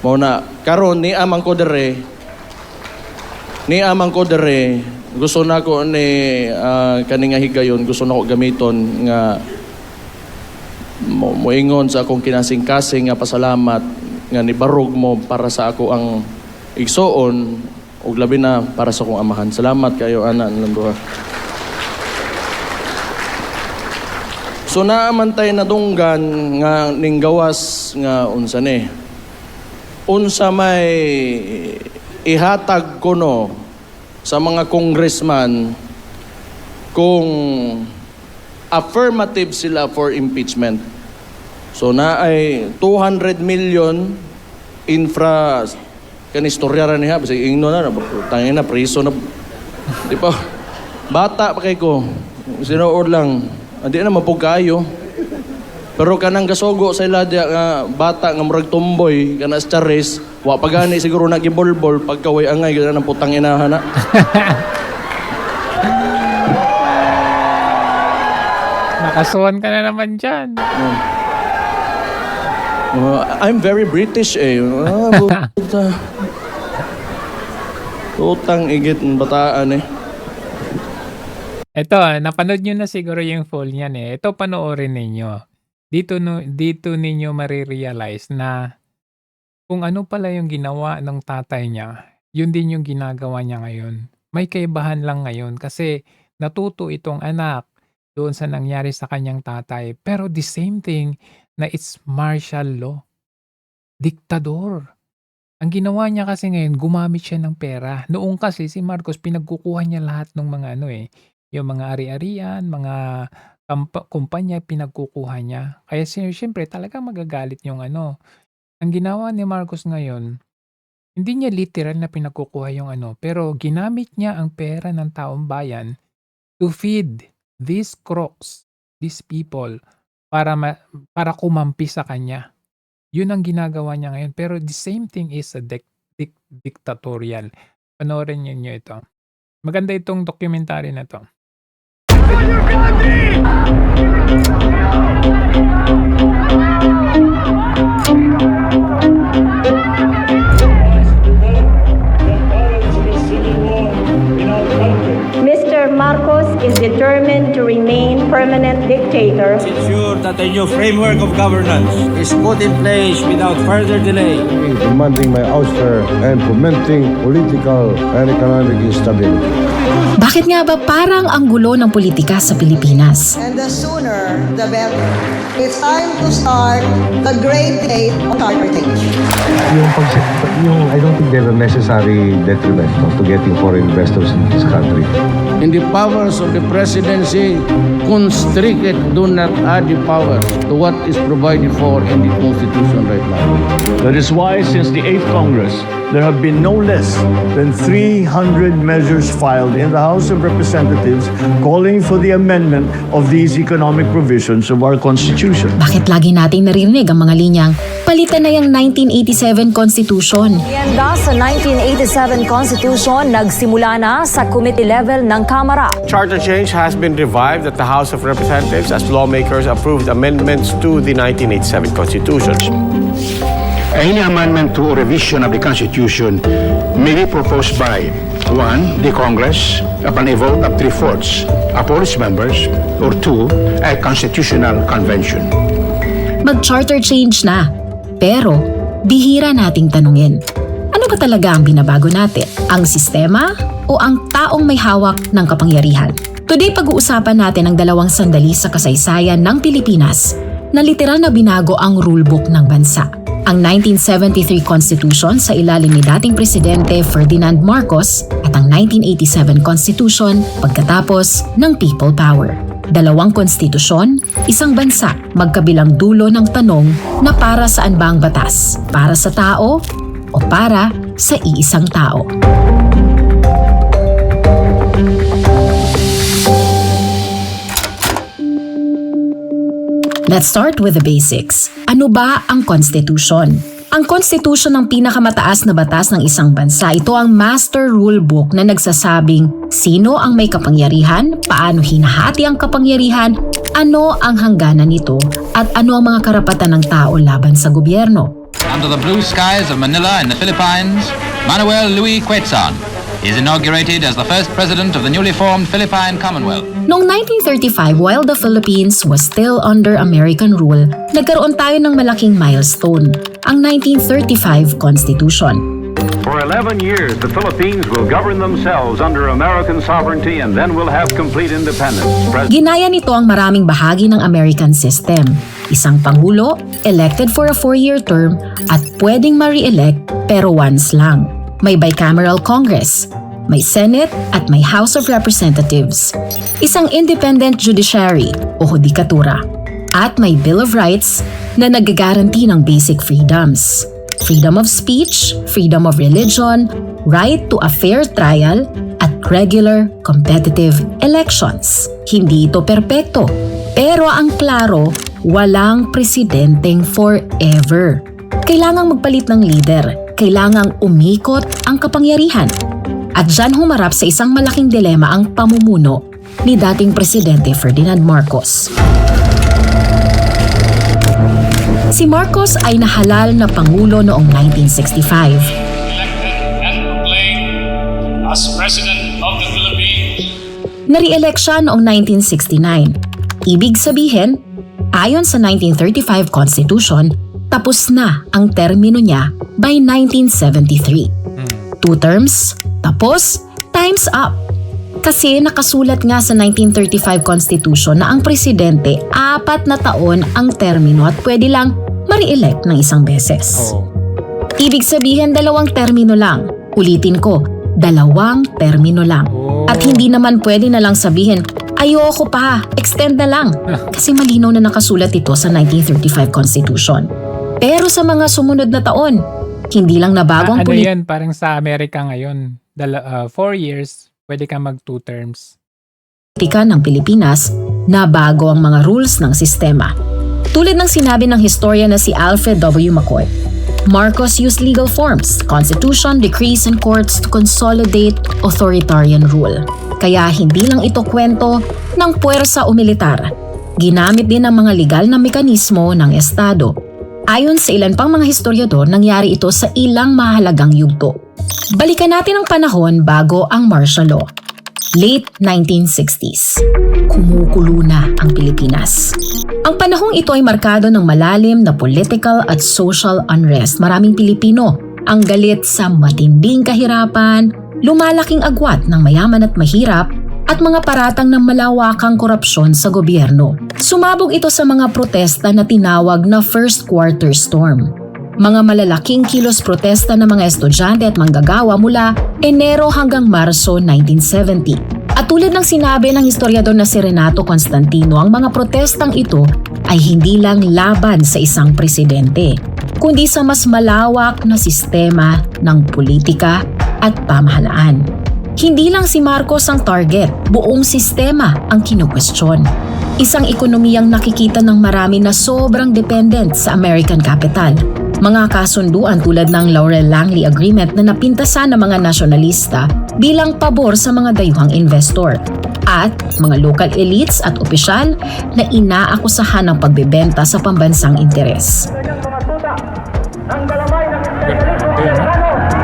Mao na karon ni amang ko dire gusto na ko ni kaninga higayon gusto na ko gamiton nga moingon sa akong kinasing-kasing nga pasalamat nga nibarog mo para sa ako ang igsoon ug labi na para sa akong amahan. Salamat kayo ana ng duha. So naamantay na dunggan nga ning gawas nga unsa ni. Unsa may ihatag ko no sa mga congressman kung affirmative sila for impeachment. So na ay 200 million infra kanistorya ra niya basta ingno na tangin na priso na di pa bata pa kay ko sinuod lang hindi na mapugkayo pero kanang gasogo sa ila nga bata nga murag tumboy kana sa charis wa pagani siguro nagibolbol pagkaway angay gana ng putang inahan na. Nakasuhan ka na naman dyan. I'm very British eh. Utang igit ng bataan eh. Ito, napanood nyo na siguro yung full niyan eh. Ito, panoorin ninyo. Dito ninyo marirealize na kung ano pala yung ginawa ng tatay niya, yun din yung ginagawa niya ngayon. May kaibahan lang ngayon kasi natuto itong anak doon sa nangyari sa kanyang tatay. Pero the same thing na it's martial law. Diktador. Ang ginawa niya kasi ngayon, gumamit siya ng pera. Noong kasi si Marcos, pinagkukuha niya lahat ng mga yung mga ari-arian, mga kumpanya, pinagkukuha niya. Kaya siyempre talaga magagalit yung Ang ginawa ni Marcos ngayon, hindi niya literal na pinagkukuha yung pero ginamit niya ang pera ng taong bayan to feed these crooks, these people, para kumampi sa kanya. Yun ang ginagawa niya ngayon. Pero the same thing is a dictatorial. Panoorin niyo ito. Maganda itong documentary na to. Mr. Marcos is determined to remain permanent dictator. Ensure that a new framework of governance is put in place without further delay. Demanding my ouster and fomenting political and economic instability. Bakit nga ba parang ang gulo ng politika sa Pilipinas? And the sooner, the better. It's time to start the great debate on cartage. I don't think there's a necessary detriment to getting foreign investors in this country. In the powers of the presidency, constricted, do not add the power to what is provided for in the Constitution right now. That is why since the 8th Congress, there have been no less than 300 measures filed in the House of Representatives calling for the amendment of these economic provisions of our Constitution. Bakit lagi nating naririnig ang mga linyang Napalitan na yung 1987 Constitution. Merienda sa 1987 Constitution nagsimula na sa committee level ng Kamara. Charter change has been revived at the House of Representatives as lawmakers approved amendments to the 1987 Constitution. Any amendment to revision of the Constitution may be proposed by 1. The Congress upon a vote of 3/4 of all its members, or 2. A Constitutional Convention. Mag-charter change na. Pero, bihira nating tanungin. Ano ba talaga ang binabago natin? Ang sistema o ang taong may hawak ng kapangyarihan? Today, pag-uusapan natin ang dalawang sandali sa kasaysayan ng Pilipinas na literal na binago ang rulebook ng bansa. Ang 1973 Constitution sa ilalim ni dating Presidente Ferdinand Marcos at ang 1987 Constitution pagkatapos ng People Power. Dalawang konstitusyon, isang bansa, magkabilang dulo ng tanong na para saan ba ang batas? Para sa tao o para sa iisang tao? Let's start with the basics. Ano ba ang Constitution? Ang Constitution ng pinakamataas na batas ng isang bansa. Ito ang master rule book na nagsasabing sino ang may kapangyarihan, paano hinahati ang kapangyarihan, ano ang hangganan nito, at ano ang mga karapatan ng tao laban sa gobyerno. Under the blue skies of Manila in the Philippines, Manuel Louis Quezon is inaugurated as the first president of the newly formed Philippine Commonwealth. Noong 1935, while the Philippines was still under American rule, nagkaroon tayo ng malaking milestone, ang 1935 Constitution. For 11 years, the Philippines will govern themselves under American sovereignty and then will have complete independence. Ginaya nito ang maraming bahagi ng American system. Isang pangulo, elected for a 4-year term, at pwedeng ma-re-elect pero once lang. May bicameral Congress, may Senate at may House of Representatives. Isang independent judiciary o hudikatura. At may Bill of Rights na nagagaranti ng basic freedoms. Freedom of speech, freedom of religion, right to a fair trial, at regular competitive elections. Hindi ito perpekto, pero ang klaro, walang presidenteng forever. Kailangang magpalit ng leader, kailangang umikot ang kapangyarihan. At dyan humarap sa isang malaking dilema ang pamumuno ni dating Presidente Ferdinand Marcos. Si Marcos ay nahalal na pangulo noong 1965. As President of the Philippines. Nare-elect siya noong 1969. Ibig sabihin, ayon sa 1935 Constitution, tapos na ang termino niya by 1973. 2 terms, tapos, time's up. Kasi nakasulat nga sa 1935 Constitution na ang presidente 4 na taon ang termino at pwede lang ma-re-elect ng isang beses. Ibig sabihin 2 termino lang. Ulitin ko, 2 termino lang. At hindi naman pwede na lang sabihin, ayoko pa, extend na lang. Kasi malinaw na nakasulat ito sa 1935 Constitution. Pero sa mga sumunod na taon, hindi lang nabago ang yan, parang sa Amerika ngayon, 4 years, pwede ka mag 2 terms. Politika ng Pilipinas, nabago ang mga rules ng sistema. Tulad ng sinabi ng historian na si Alfred W. McCoy, Marcos used legal forms, constitution, decrees, and courts to consolidate authoritarian rule. Kaya hindi lang ito kwento ng puwersa o militar. Ginamit din ang mga legal na mekanismo ng Estado. Ayon sa ilan pang mga historiador, nangyari ito sa ilang mahalagang yugto. Balikan natin ang panahon bago ang martial law. Late 1960s. Kumukulo na ang Pilipinas. Ang panahong ito ay markado ng malalim na political at social unrest. Maraming Pilipino ang galit sa matinding kahirapan, lumalaking agwat ng mayaman at mahirap, at mga paratang ng malawakang korupsyon sa gobyerno. Sumabog ito sa mga protesta na tinawag na First Quarter Storm. Mga malalaking kilos protesta ng mga estudyante at manggagawa mula Enero hanggang Marso 1970. At tulad ng sinabi ng historiador na si Renato Constantino, ang mga protestang ito ay hindi lang laban sa isang presidente, kundi sa mas malawak na sistema ng politika at pamahalaan. Hindi lang si Marcos ang target, buong sistema ang kinukwestiyon. Isang ekonomiyang nakikita ng marami na sobrang dependent sa American capital. Mga kasunduan tulad ng Laurel Langley Agreement na napintasan ng mga nasyonalista bilang pabor sa mga dayuhang investor at mga local elites at opisyal na inaakusahan ng pagbebenta sa pambansang interes.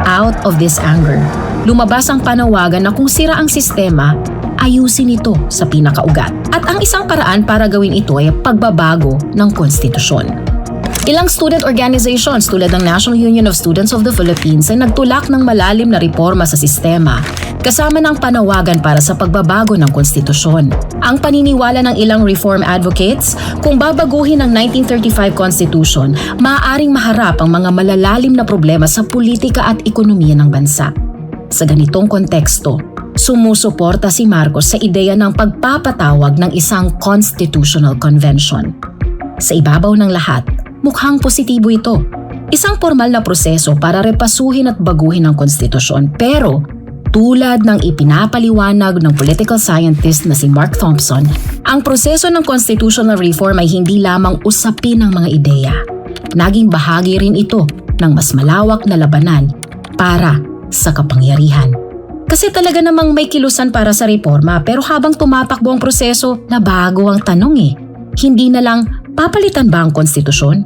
Out of this anger, lumabas ang panawagan na kung sira ang sistema, ayusin ito sa pinakaugat. At ang isang paraan para gawin ito ay pagbabago ng konstitusyon. Ilang student organizations tulad ng National Union of Students of the Philippines ay nagtulak ng malalim na reforma sa sistema, kasama ng panawagan para sa pagbabago ng konstitusyon. Ang paniniwala ng ilang reform advocates, kung babaguhin ang 1935 Constitution, maaaring maharap ang mga malalalim na problema sa politika at ekonomiya ng bansa. Sa ganitong konteksto, sumusuporta si Marcos sa ideya ng pagpapatawag ng isang constitutional convention. Sa ibabaw ng lahat, mukhang positibo ito. Isang formal na proseso para repasuhin at baguhin ang konstitusyon, pero tulad ng ipinapaliwanag ng political scientist na si Mark Thompson, ang proseso ng constitutional reform ay hindi lamang usapin ng mga ideya. Naging bahagi rin ito ng mas malawak na labanan para sa kapangyarihan. Kasi talaga namang may kilusan para sa reforma, pero habang tumatakbo ang proseso, nabago ang tanong Hindi na lang papalitan ba ang konstitusyon,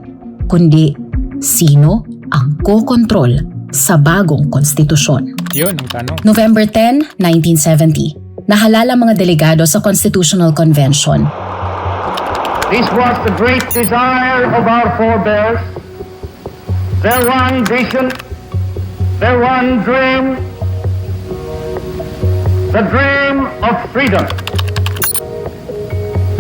kundi sino ang kokontrol sa bagong konstitusyon. Yun ang tanong. November 10, 1970. Nahalala mga delegado sa Constitutional Convention. This was the great desire of our forebears, their one vision, their one dream, the dream of freedom.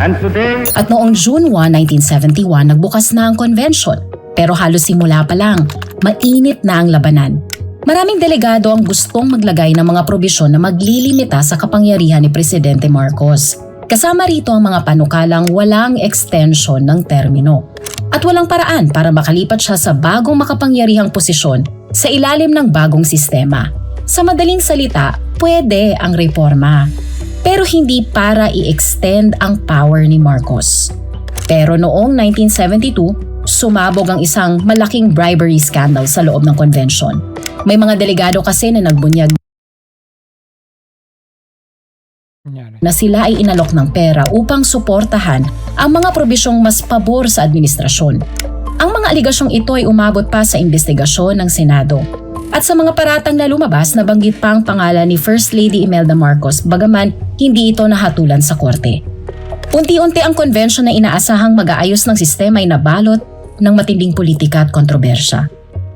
And today, At noong June 1, 1971, nagbukas na ang convention. Pero halos simula pa lang, mainit na ang labanan. Maraming delegado ang gustong maglagay ng mga probisyon na maglilimita sa kapangyarihan ni Presidente Marcos. Kasama rito ang mga panukalang walang extension ng termino. At walang paraan para makalipat siya sa bagong makapangyarihang posisyon sa ilalim ng bagong sistema. Sa madaling salita, pwede ang reforma. Pero hindi para i-extend ang power ni Marcos. Pero noong 1972, sumabog ang isang malaking bribery scandal sa loob ng convention. May mga delegado kasi na nagbunyag na sila ay inalok ng pera upang suportahan ang mga probisyong mas pabor sa administrasyon. Ang mga aligasyong ito ay umabot pa sa investigasyon ng Senado. At sa mga paratang na lumabas, nabanggit pa ang pangalan ni First Lady Imelda Marcos bagaman hindi ito nahatulan sa korte. Unti-unti ang convention na inaasahang mag-aayos ng sistema ay nabalot ng matinding politika at kontrobersya.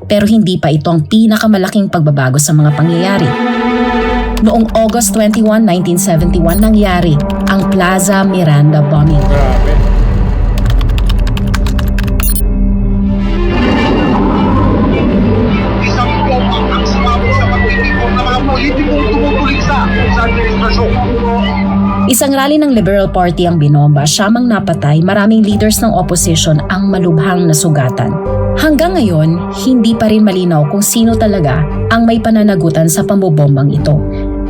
Pero hindi pa ito ang pinakamalaking pagbabago sa mga pangyayari. Noong August 21, 1971 nangyari ang Plaza Miranda bombing. Isang rally ng Liberal Party ang binomba, siyamang napatay, maraming leaders ng opposition ang malubhang nasugatan. Hanggang ngayon, hindi pa rin malinaw kung sino talaga ang may pananagutan sa pambobombang ito.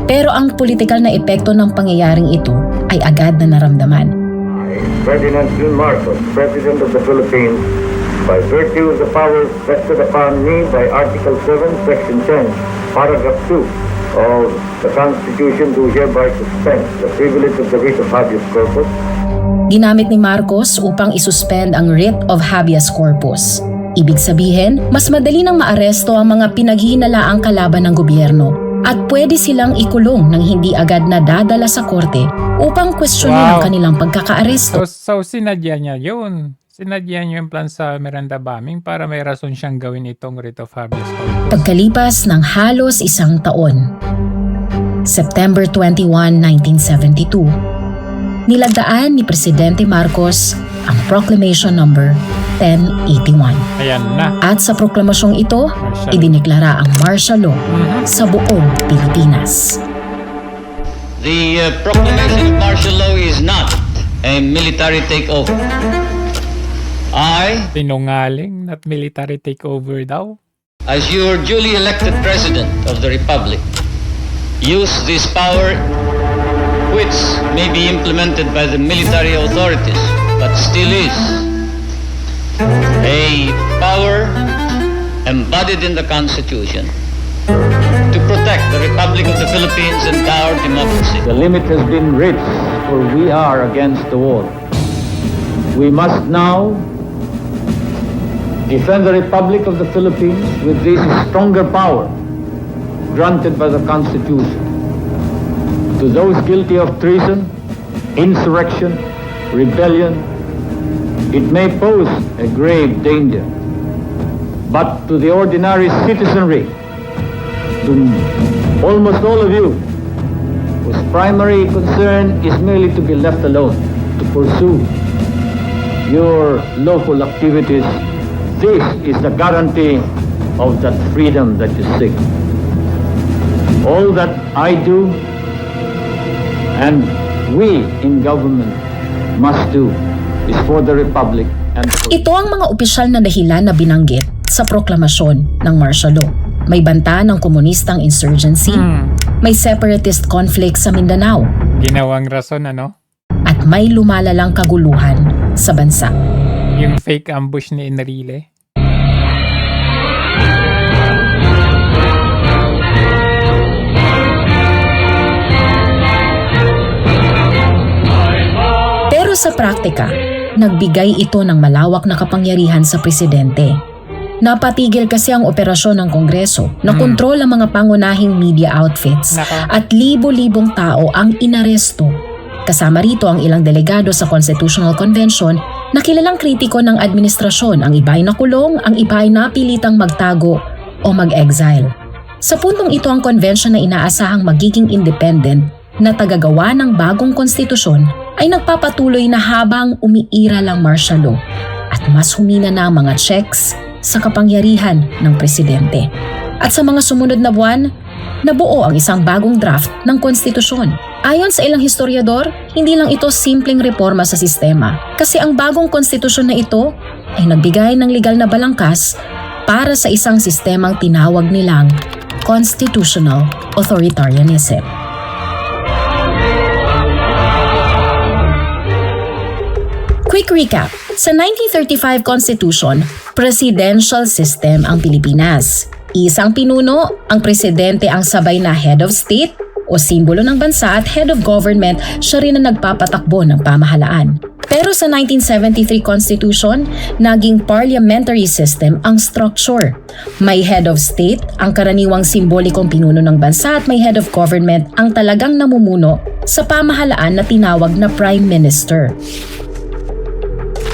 Pero ang politikal na epekto ng pangyayaring ito ay agad na naramdaman. Ferdinand Jun Marcos, President of the Philippines, by virtue of the powers vested upon me by Article 7, Section 10, Paragraph 2 of the Constitution, do hereby suspend the privilege of the writ of habeas corpus. Ginamit ni Marcos upang isuspend ang writ of habeas corpus. Ibig sabihin, mas madali nang maaresto ang mga pinaghihinalaang kalaban ng gobyerno at pwede silang ikulong nang hindi agad na dadala sa korte upang kwestiyonin ang kanilang pagkakaaresto. So sinadya niya yun. Sinadya niya yung plan sa Miranda bombing para may rason siyang gawin itong writ of habeas corpus. Pagkalipas ng halos isang taon, September 21, 1972, nilagdaan ni Presidente Marcos ang Proclamation Number 1081. Ayan na. At sa proklamasyong ito, idineklara ang martial law sa buong Pilipinas. The proclamation of martial law is not a military takeover. Sinungaling, not military takeover daw. As your duly elected President of the Republic, use this power which may be implemented by the military authorities, but still is a power embodied in the Constitution to protect the Republic of the Philippines and our democracy. The limit has been reached, for we are against the wall. We must now defend the Republic of the Philippines with this stronger power granted by the Constitution. To those guilty of treason, insurrection, rebellion, it may pose a grave danger. But to the ordinary citizenry, to almost all of you, whose primary concern is merely to be left alone, to pursue your local activities, this is the guarantee of that freedom that you seek. All that I do and we in government must do is for the Republic and for... Ito ang mga opisyal na dahilan na binanggit sa proklamasyon ng martial law. May banta ng komunistang insurgency, may separatist conflict sa Mindanao, Ginawang rason, ano? at may lumalalang kaguluhan sa bansa. Yung fake ambush ni Enrile. Pero sa praktika, nagbigay ito ng malawak na kapangyarihan sa presidente. Napatigil kasi ang operasyon ng Kongreso na kontrol ang mga pangunahing media outfits at libo-libong tao ang inaresto. Kasama rito ang ilang delegado sa Constitutional Convention na kilalang kritiko ng administrasyon. Ang iba ay nakulong, ang iba ay napilitang magtago o mag-exile. Sa puntong ito ang convention na inaasahang magiging independent na tagagawa ng bagong konstitusyon ay nagpapatuloy na habang umiira lang martial law at mas humina na ang mga checks sa kapangyarihan ng presidente. At sa mga sumunod na buwan, nabuo ang isang bagong draft ng konstitusyon. Ayon sa ilang historiador, hindi lang ito simpleng reforma sa sistema kasi ang bagong konstitusyon na ito ay nagbigay ng legal na balangkas para sa isang sistemang tinawag nilang constitutional authoritarianism. Quick recap. Sa 1935 Constitution, presidential system ang Pilipinas. Isang pinuno, ang presidente ang sabay na head of state o simbolo ng bansa at head of government, siya rin ang nagpapatakbo ng pamahalaan. Pero sa 1973 Constitution, naging parliamentary system ang structure. May head of state, ang karaniwang simbolikong pinuno ng bansa at may head of government ang talagang namumuno sa pamahalaan na tinawag na prime minister.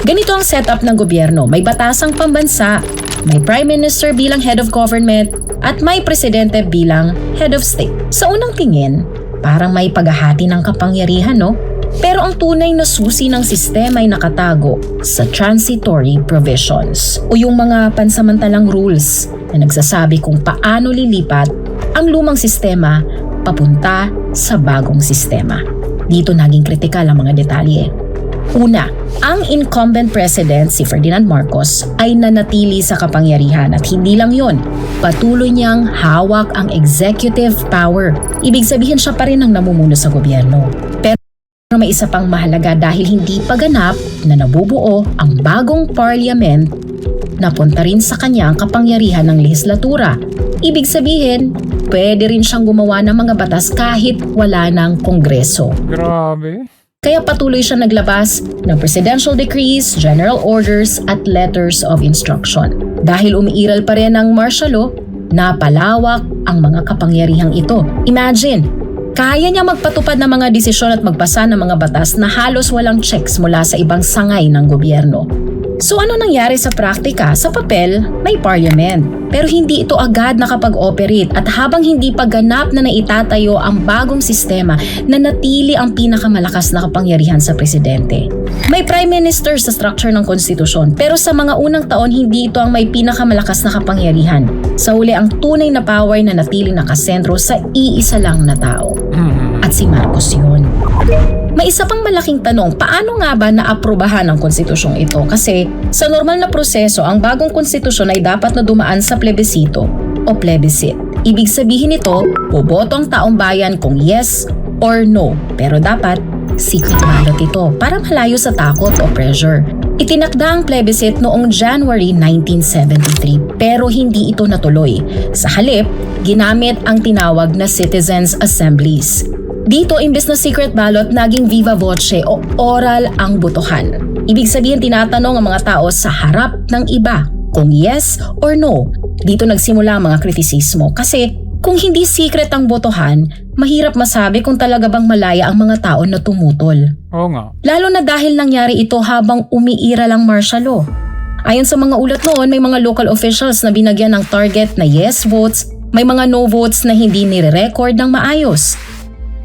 Ganito ang setup ng gobyerno. May batasang pambansa, may prime minister bilang head of government, at may presidente bilang head of state. Sa unang tingin, parang may paghahati ng kapangyarihan, no? Pero ang tunay na susi ng sistema ay nakatago sa transitory provisions o yung mga pansamantalang rules na nagsasabi kung paano lilipat ang lumang sistema papunta sa bagong sistema. Dito naging kritikal ang mga detalye. Una, ang incumbent president si Ferdinand Marcos ay nanatili sa kapangyarihan at hindi lang yon, patuloy niyang hawak ang executive power. Ibig sabihin siya pa rin ang namumuno sa gobyerno. Pero may isa pang mahalaga dahil hindi pa ganap na nabubuo ang bagong parliament, napunta rin sa kanya ang kapangyarihan ng lehislatura. Ibig sabihin, pwede rin siyang gumawa ng mga batas kahit wala ng kongreso. Grabe. Kaya patuloy siya naglabas ng presidential decrees, general orders at letters of instruction. Dahil umiiral pa rin ang martial law, napalawak ang mga kapangyarihang ito. Imagine, kaya niya magpatupad ng mga desisyon at magpasa ng mga batas na halos walang checks mula sa ibang sangay ng gobyerno. So ano nangyari sa praktika? Sa papel, may parliament. Pero hindi ito agad nakapag-operate at habang hindi pa ganap na naitatayo ang bagong sistema, nanatili ang pinakamalakas na kapangyarihan sa presidente. May prime minister sa structure ng konstitusyon pero sa mga unang taon hindi ito ang may pinakamalakas na kapangyarihan. Sa huli ang tunay na power na natiling nakasentro sa iisa lang na tao. At si Marcos yun. May isa pang malaking tanong, paano nga ba naaprubahan ang konstitusyong ito? Kasi sa normal na proseso, ang bagong konstitusyon ay dapat na dumaan sa plebisito o plebiscite. Ibig sabihin nito, boboto ang taong bayan kung yes or no. Pero dapat secret ballot ito para malayo sa takot o pressure. Itinakda ang plebiscite noong January 1973 pero hindi ito natuloy. Sa halip, ginamit ang tinawag na citizens' assemblies. Dito, imbes na secret ballot, naging viva voce o oral ang botohan. Ibig sabihin, tinatanong ang mga tao sa harap ng iba kung yes or no. Dito nagsimula ang mga kritisismo kasi kung hindi secret ang botohan, mahirap masabi kung talaga bang malaya ang mga tao na tumutol. Oo nga. Lalo na dahil nangyari ito habang umiira lang martial law. Ayon sa mga ulat noon, may mga local officials na binagyan ng target na yes votes, may mga no votes na hindi nire-record ng maayos.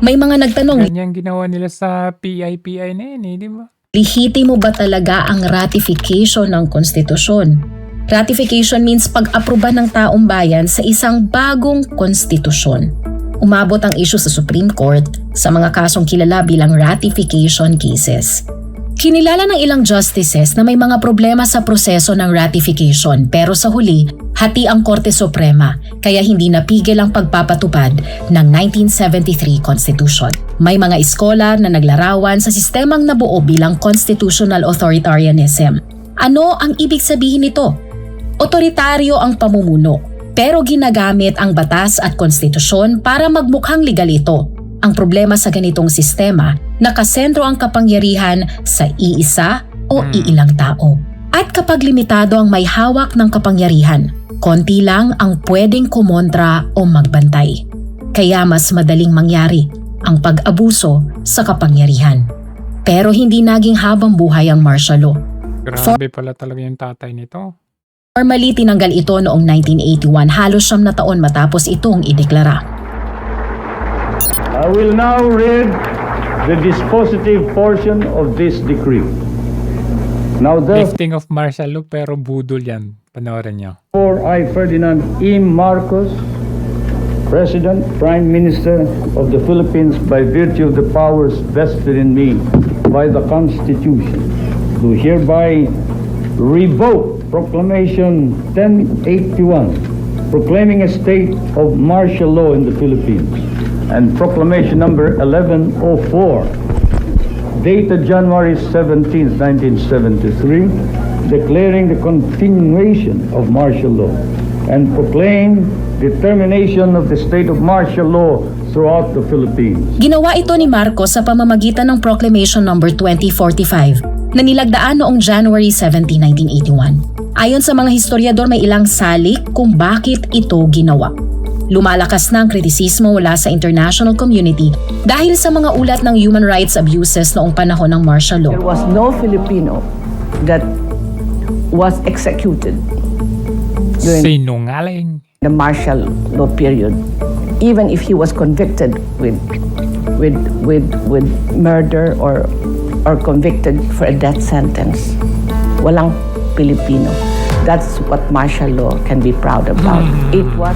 May mga nagtanong, Ganyan ginawa nila sa PIPI na yun di ba? lihitimo ba talaga ang ratification ng konstitusyon? Ratification means pag-aproba ng taong bayan sa isang bagong konstitusyon. Umabot ang issue sa Supreme Court sa mga kasong kilala bilang ratification cases. Kinilala ng ilang justices na may mga problema sa proseso ng ratification pero sa huli, hati ang Korte Suprema kaya hindi napigil ang pagpapatupad ng 1973 Constitution. May mga iskolar na naglarawan sa sistemang nabuo bilang constitutional authoritarianism. Ano ang ibig sabihin nito? Otoritaryo ang pamumuno, pero ginagamit ang batas at konstitusyon para magmukhang legal ito. Ang problema sa ganitong sistema, nakasentro ang kapangyarihan sa iisa o iilang tao. At kapag limitado ang may hawak ng kapangyarihan, konti lang ang pwedeng kumontra o magbantay. Kaya mas madaling mangyari ang pag-abuso sa kapangyarihan. Pero hindi naging habang buhay ang martial law. Grabe pala talaga yung tatay nito. Formally tinanggal ito noong 1981, halos 9 na taon matapos itong ideklara. I will now read the dispositive portion of this decree. Now Lifting of martial law pero budol yan. Panoorin nyo. therefore I, Ferdinand E. Marcos, President, Prime Minister of the Philippines by virtue of the powers vested in me by the Constitution, do hereby revoke Proclamation 1081, proclaiming a state of martial law in the Philippines, and Proclamation number 1104, dated January 17, 1973, declaring the continuation of martial law, and proclaim the termination of the state of martial law throughout the Philippines. Ginawa ito ni Marcos sa pamamagitan ng Proclamation number 2045 na nilagdaan noong January 17, 1981. Ayon sa mga historiador, may ilang salik kung bakit ito ginawa. Lumalakas na ang kritisismo mula sa international community dahil sa mga ulat ng human rights abuses noong panahon ng martial law. There was no Filipino that was executed during Sinungaling. the martial law period, even if he was convicted with murder or convicted for a death sentence. Walang Pilipino. That's what martial law can be proud about. It was.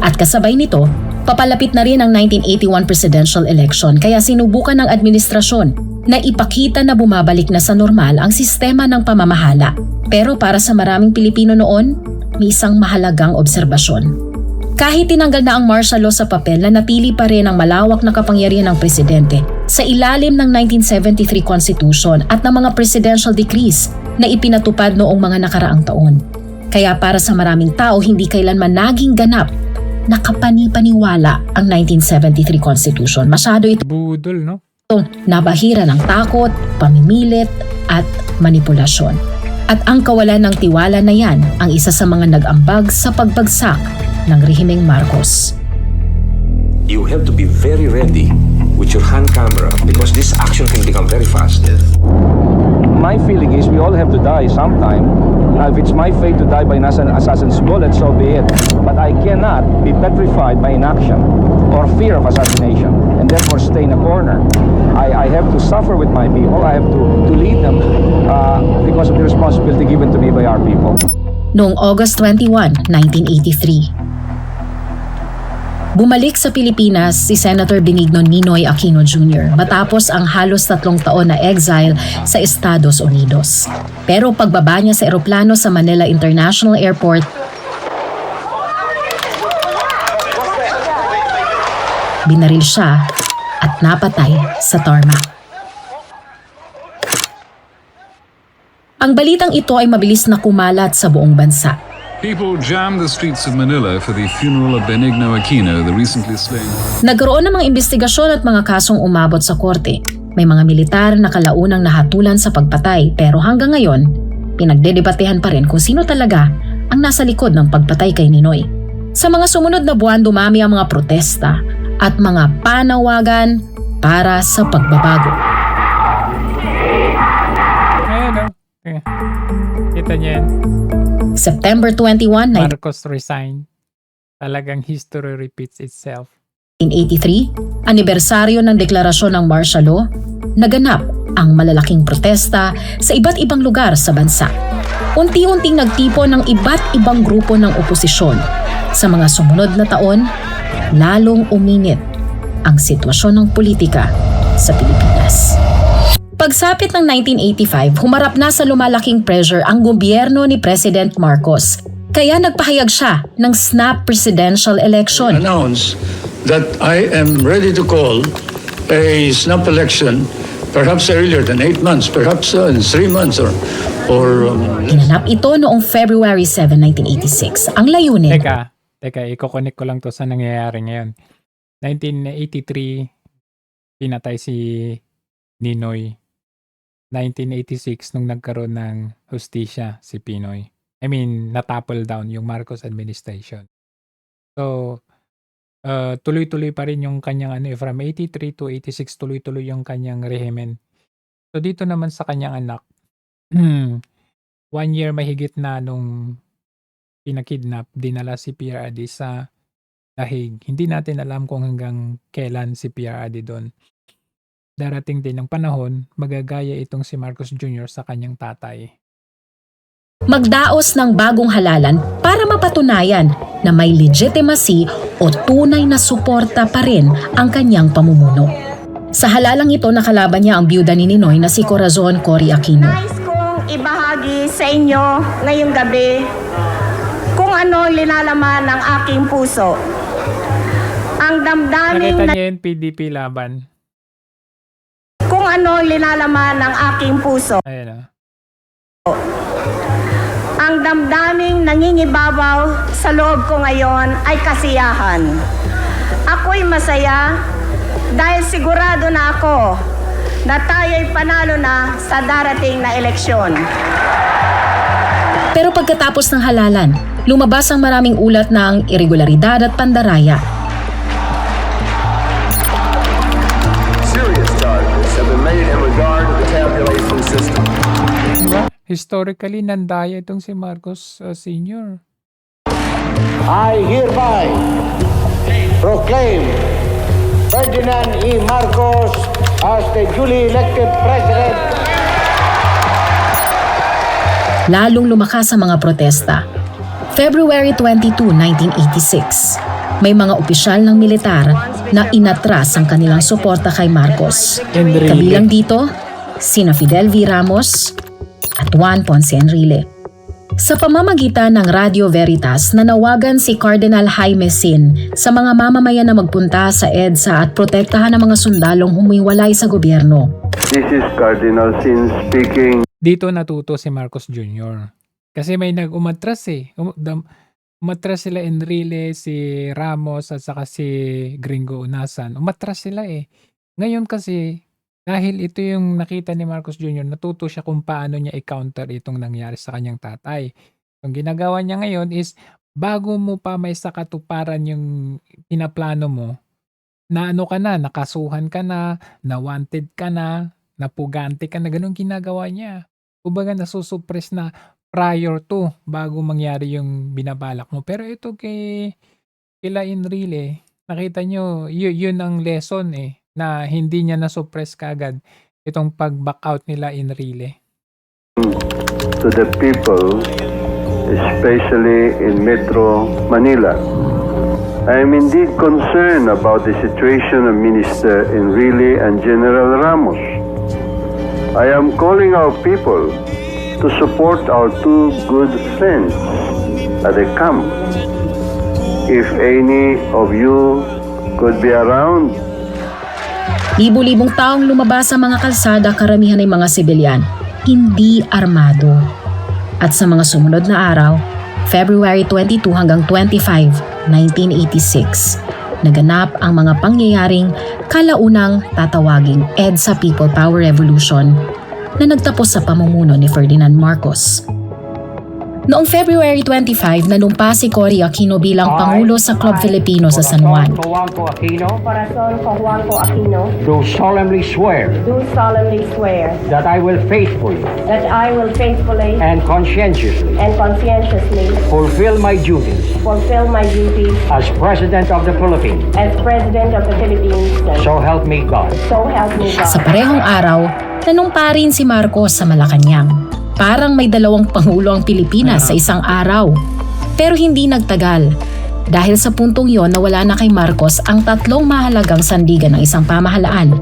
At kasabay nito, papalapit na rin ang 1981 presidential election kaya sinubukan ng administrasyon na ipakita na bumabalik na sa normal ang sistema ng pamamahala. Pero para sa maraming Pilipino noon, may isang mahalagang obserbasyon. Kahit tinanggal na ang martial law sa papel, nanatili pa rin ang malawak na kapangyarihan ng presidente sa ilalim ng 1973 Constitution at ng mga presidential decrees na ipinatupad noong mga nakaraang taon. Kaya para sa maraming tao, hindi kailanman naging ganap na kapani-paniwala ang 1973 Constitution. Masyado ito budol, no? Nabahira ng takot, pamimilit at manipulasyon. At ang kawalan ng tiwala na yan ang isa sa mga nag-ambag sa pagbagsak ng rehimeng Marcos. You have to be very ready with your hand camera because this action can become very fast. My feeling is we all have to die sometime. Now, if it's my fate to die by an assassin's bullet, so be it. But I cannot be petrified by inaction or fear of assassination and therefore stay in a corner. I have to suffer with my people. I have to lead them because of the responsibility given to me by our people. Noong August 21, 1983, bumalik sa Pilipinas si Senator Benigno Ninoy Aquino Jr. matapos ang halos 3 taon na exile sa Estados Unidos. Pero pagbaba niya sa eroplano sa Manila International Airport, binaril siya at napatay sa tarmac. Ang balitang ito ay mabilis na kumalat sa buong bansa. People jammed the streets of Manila for the funeral of Benigno Aquino, the recently slain. Nagkaroon ng mga investigasyon at mga kasong umabot sa korte. May mga militar na kalaunang nahatulan sa pagpatay pero hanggang ngayon, pinagdedebatehan pa rin kung sino talaga ang nasa likod ng pagpatay kay Ninoy. Sa mga sumunod na buwan, dumami ang mga protesta at mga panawagan para sa pagbabago. Ayan o. Kita niyo yan. September 21, Marcos resign. Talagang history repeats itself. 1983, anibersaryo ng deklarasyon ng martial law, naganap ang malalaking protesta sa iba't ibang lugar sa bansa. Unti-unting nagtipon ng iba't ibang grupo ng oposisyon. Sa mga sumunod na taon, lalong uminit ang sitwasyon ng politika sa Pilipinas. Pagsapit ng 1985, humarap na sa lumalaking pressure ang gobyerno ni President Marcos. Kaya nagpahayag siya ng snap presidential election. Announce that I am ready to call a snap election perhaps earlier than 8 months, perhaps in 3 months or Ginanap ito noong February 7, 1986. Ang layunin. Teka, iko-connect ko lang to sa nangyayari ngayon. 1983, pinatay si Ninoy. 1986, nung nagkaroon ng hustisya si Pinoy. I mean, natapple down yung Marcos administration. So, tuloy-tuloy pa rin yung kanyang from 83 to 86, tuloy-tuloy yung kanyang rehimen. So, dito naman sa kanyang anak, 1 year mahigit na nung pinakidnap, dinala si PRD sa Dahig. Hindi natin alam kung hanggang kailan si PRD doon. Darating din ang panahon, magagaya itong si Marcos Jr. sa kanyang tatay. Magdaos ng bagong halalan para mapatunayan na may legitimacy o tunay na suporta pa rin ang kanyang pamumuno. Sa halalang ito, nakalaban niya ang byuda ni Ninoy na si Corazon Cory Aquino. Nais kong ibahagi sa inyo ngayong gabi kung ano linalaman ng aking puso. Ang damdaming Nakita niya yung PDP laban. Kung ano linalaman ng aking puso. Ayan Ang damdaming nangingibabaw sa loob ko ngayon ay kasiyahan. Ako'y masaya dahil sigurado na ako na tayo'y panalo na sa darating na eleksyon. Pero pagkatapos ng halalan, lumabas ang maraming ulat ng irregularidad at pandaraya. Serious charges have been made in regard to the tabulation system. Historically, nandaya itong si Marcos Sr. I hereby proclaim Ferdinand E. Marcos as the duly elected President. Lalong lumakas ang mga protesta. February 22, 1986. May mga opisyal ng militar na inatras ang kanilang suporta kay Marcos. Kabilang dito, sina Fidel V. Ramos at Juan Ponce Enrile. Sa pamamagitan ng Radio Veritas, nanawagan si Cardinal Jaime Sin sa mga mamamayan na magpunta sa EDSA at protektahan ang mga sundalong humiwalay sa gobyerno. This is Cardinal Sin speaking. Dito natuto si Marcos Jr. Kasi may nag-umatras umatras sila Enrile, si Ramos at saka si Gringo Unasan. Umatras sila eh. Ngayon kasi, dahil ito yung nakita ni Marcos Jr., natuto siya kung paano niya i-counter itong nangyari sa kanyang tatay. Ang ginagawa niya ngayon is, bago mo pa may sakatuparan yung pinaplano mo, na ano ka na, nakasuhan ka na wanted ka na, napugante ka na, ganun ginagawa niya. Kumbaga nasusuppress na prior to, bago mangyari yung binabalak mo. Pero ito kila Enrile, nakita nyo, yun ang lesson eh, na hindi niya na-suppress kagad itong pag-back out nila Enrile. To the people, especially in Metro Manila, I am indeed concerned about the situation of Minister Enrile and General Ramos. I am calling our people to support our two good friends at the camp. If any of you could be around. Libu-libong taong lumabas sa mga kalsada, karamihan ay mga sibilyan. hindi armado. At sa mga sumunod na araw, February 22 hanggang 25, 1986, naganap ang mga pangyayaring kalaunang tatawaging EDSA People Power Revolution na nagtapos sa pamumuno ni Ferdinand Marcos. Noong February 25, nanumpa si Cory Aquino bilang Pangulo sa Club Filipino sa San Juan. Corazon Cojuangco Aquino, Do solemnly swear do solemnly swear that I will faithfully that I will faithfully and conscientiously and conscientiously fulfill my duties fulfill my duties as President of the Philippines. as President of the Philippines. So help me God. So help me God. Sa parehong araw, nanumpa rin si Marcos sa Malacanang. Parang may dalawang pangulo ang Pilipinas sa isang araw. Pero hindi nagtagal. Dahil sa puntong yon nawala na kay Marcos ang tatlong mahalagang sandigan ng isang pamahalaan.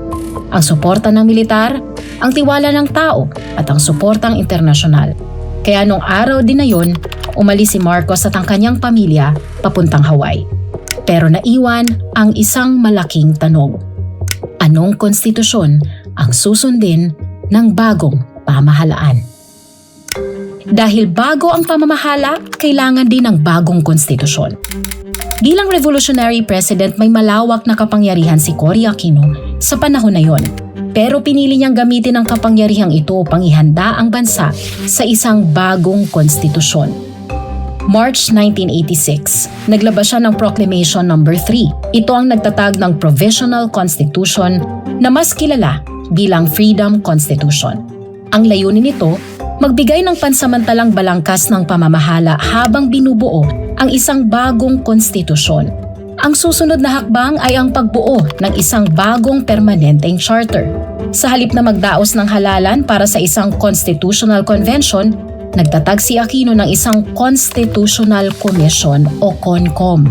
Ang suporta ng militar, ang tiwala ng tao, at ang suportang internasyonal. Kaya nung araw din na yon, umalis si Marcos at ang kanyang pamilya papuntang Hawaii. Pero naiwan ang isang malaking tanong. Anong konstitusyon ang susundin ng bagong pamahalaan? Dahil bago ang pamamahala, kailangan din ng bagong konstitusyon. Bilang revolutionary president, may malawak na kapangyarihan si Cory Aquino sa panahon na yon. Pero pinili niyang gamitin ang kapangyarihang ito upang ihanda ang bansa sa isang bagong konstitusyon. March 1986, naglabas siya ng Proclamation No. 3. Ito ang nagtatag ng Provisional Constitution na mas kilala bilang Freedom Constitution. Ang layunin nito, magbigay ng pansamantalang balangkas ng pamamahala habang binubuo ang isang bagong konstitusyon. Ang susunod na hakbang ay ang pagbuo ng isang bagong permanenteng charter. Sa halip na magdaos ng halalan para sa isang constitutional convention, nagtatag si Aquino ng isang Constitutional Commission o CONCOM.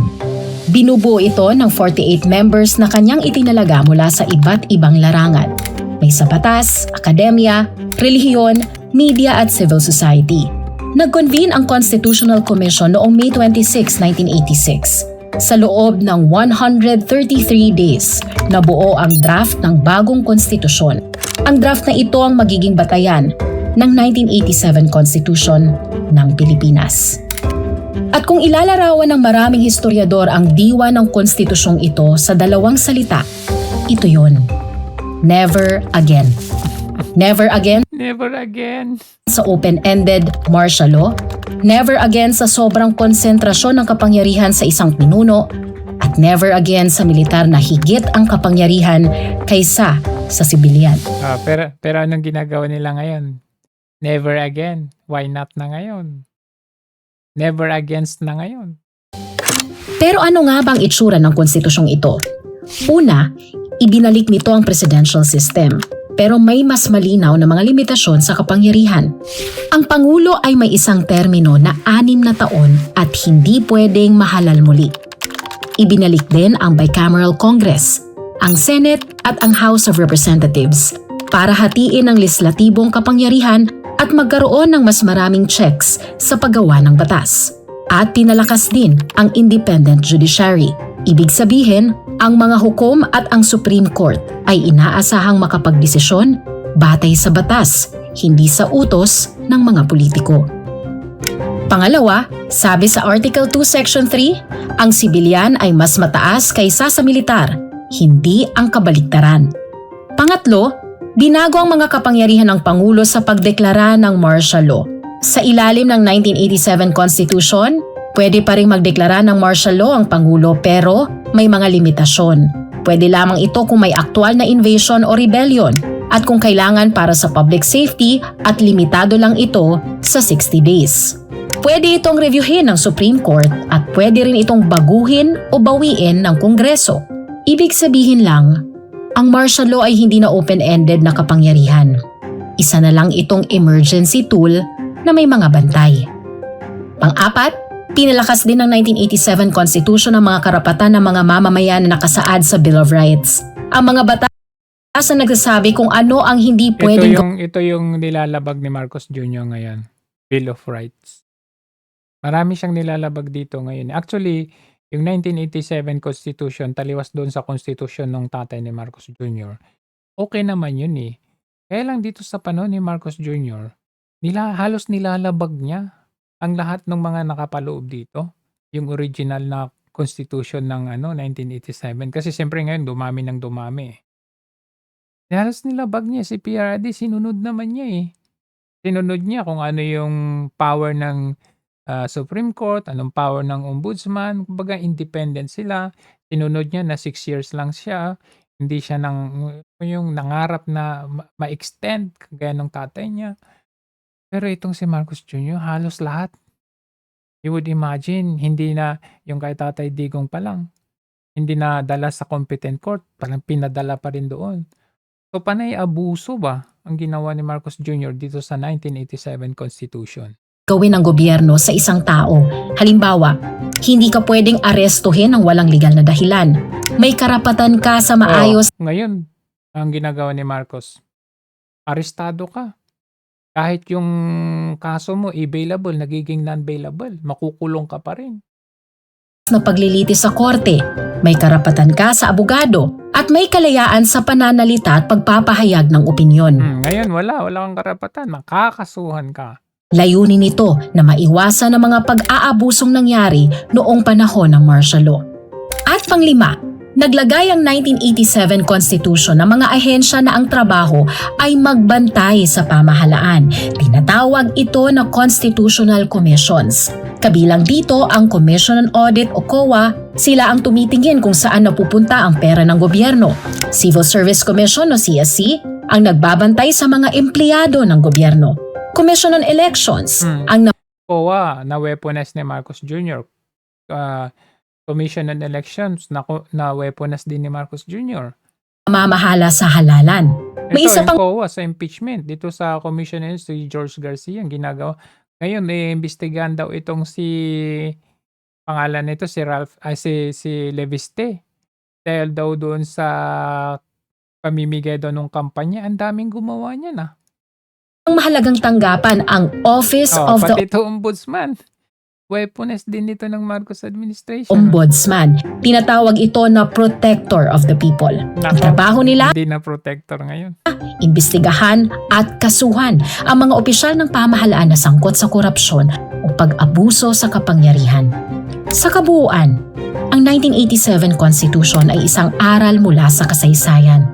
Binubuo ito ng 48 members na kanyang itinalaga mula sa iba't ibang larangan. May sa batas, akademya, relihiyon, media at civil society. Nag-convene ang Constitutional Commission noong May 26, 1986. Sa loob ng 133 days, nabuo ang draft ng bagong konstitusyon. Ang draft na ito ang magiging batayan ng 1987 Constitution ng Pilipinas. At kung ilalarawan ng maraming historiador ang diwa ng konstitusyong ito sa dalawang salita, ito yun. Never again. Never again Never again. sa open-ended martial law, never again sa sobrang konsentrasyon ng kapangyarihan sa isang pinuno, at never again sa militar na higit ang kapangyarihan kaysa sa sibilyan. Pero anong ginagawa nila ngayon? Never again. Why not na ngayon? Never against na ngayon. Pero ano nga bang itsura ng konstitusyong ito? Una, ibinalik nito ang presidential system. Pero may mas malinaw na mga limitasyon sa kapangyarihan. Ang Pangulo ay may isang termino na 6 na taon at hindi pwedeng mahalal muli. Ibinalik din ang bicameral Congress, ang Senate at ang House of Representatives para hatiin ang legislatibong kapangyarihan at magkaroon ng mas maraming checks sa paggawa ng batas. At pinalakas din ang independent judiciary. Ibig sabihin, ang mga hukom at ang Supreme Court ay inaasahang makapagdesisyon batay sa batas, hindi sa utos ng mga politiko. Pangalawa, sabi sa Article 2 Section 3, ang sibilyan ay mas mataas kaysa sa militar, hindi ang kabaliktaran. Pangatlo, binago ang mga kapangyarihan ng Pangulo sa pagdeklara ng martial law. Sa ilalim ng 1987 Constitution, pwede pa rin magdeklara ng martial law ang Pangulo pero may mga limitasyon. Pwede lamang ito kung may aktual na invasion o rebellion at kung kailangan para sa public safety at limitado lang ito sa 60 days. Pwede itong reviewin ng Supreme Court at pwede rin itong baguhin o bawiin ng Kongreso. Ibig sabihin lang, ang martial law ay hindi na open-ended na kapangyarihan. Isa na lang itong emergency tool na may mga bantay. Pang-apat, pinalakas din ng 1987 Constitution ang mga karapatan ng mga mamamayan na nakasaad sa Bill of Rights. Ang mga batas na nagsasabi kung ano ang hindi pwedeng Ito yung nilalabag ni Marcos Jr. ngayon. Bill of Rights. Marami siyang nilalabag dito ngayon. Actually, yung 1987 Constitution, taliwas doon sa Constitution ng tatay ni Marcos Jr. Okay naman yun eh. Kaya lang dito sa panahon ni Marcos Jr., halos nilalabag niya ang lahat ng mga nakapaloob dito. Yung original na constitution ng 1987. Kasi siyempre ngayon dumami ng dumami. Halos nilabag niya si PRRD, sinunod naman niya eh. Sinunod niya kung ano yung power ng Supreme Court, anong power ng Ombudsman, kumbaga independent sila. Sinunod niya na 6 years lang siya. Hindi siya yung nangarap na ma-extend kagaya ng tatay niya. Pero itong si Marcos Jr., halos lahat. You would imagine, hindi na yung kay Tatay Digong pa lang, hindi na dala sa competent court, parang pinadala pa rin doon. So panay abuso ba ang ginawa ni Marcos Jr. dito sa 1987 Constitution? Gawin ng gobyerno sa isang tao. Halimbawa, hindi ka pwedeng arestuhin ng walang legal na dahilan. May karapatan ka sa maayos. Ngayon, ang ginagawa ni Marcos, arestado ka. Kahit yung kaso mo available, nagiging non-bailable, makukulong ka pa rin. Na paglilitis sa korte, may karapatan ka sa abogado at may kalayaan sa pananalita at pagpapahayag ng opinyon. Ngayon wala kang karapatan, makakasuhan ka. Layunin nito na maiwasan ang mga pag-aabusong nangyari noong panahon ng martial law. At panglima, naglagay ang 1987 Constitution ng mga ahensya na ang trabaho ay magbantay sa pamahalaan. Tinatawag ito na Constitutional Commissions. Kabilang dito ang Commission on Audit o COA, sila ang tumitingin kung saan napupunta ang pera ng gobyerno. Civil Service Commission o CSC, ang nagbabantay sa mga empleyado ng gobyerno. Commission on Elections, ang COA na weaponize ni Marcos Jr. Commission on Elections na weaponize din ni Marcos Jr. Mamahala sa halalan. May isa Ito, pang yung COA sa impeachment dito sa commission si George Garcia ang ginagawa. Ngayon iimbestigahan daw itong pangalan nito si Leviste. Dahil daw doon sa pamimigay daw ng kampanya, ang daming gumawa niya na. Ang mahalagang tanggapan ang Office of the Pati ito Ombudsman. Weaponize din nito ng Marcos administration. Ombudsman. Tinatawag ito na protector of the people. Ang trabaho nila, Hindi na protector ngayon. imbestigahan at kasuhan ang mga opisyal ng pamahalaan na sangkot sa korupsyon o pag-abuso sa kapangyarihan. Sa kabuuan, ang 1987 Constitution ay isang aral mula sa kasaysayan.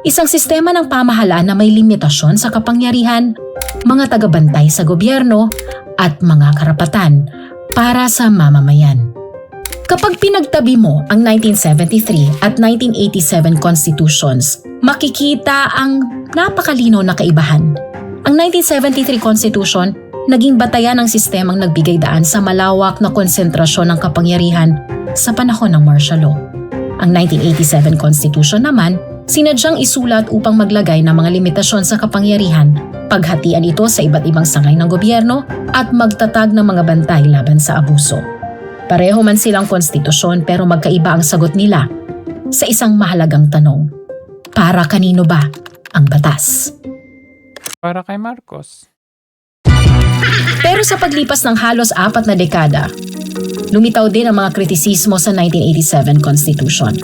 Isang sistema ng pamahalaan na may limitasyon sa kapangyarihan, mga tagabantay sa gobyerno, at mga karapatan para sa mamamayan. Kapag pinagtabi mo ang 1973 at 1987 Constitutions, makikita ang napakalinaw na kaibahan. Ang 1973 Constitution naging batayan ng sistemang nagbigay daan sa malawak na konsentrasyon ng kapangyarihan sa panahon ng martial law. Ang 1987 Constitution naman, sinadyang isulat upang maglagay ng mga limitasyon sa kapangyarihan, paghatian ito sa iba't ibang sangay ng gobyerno at magtatag ng mga bantay laban sa abuso. Pareho man silang konstitusyon pero magkaiba ang sagot nila sa isang mahalagang tanong. Para kanino ba ang batas? Para kay Marcos. Pero sa paglipas ng halos 4 na dekada, lumitaw din ang mga kritisismo sa 1987 Constitution.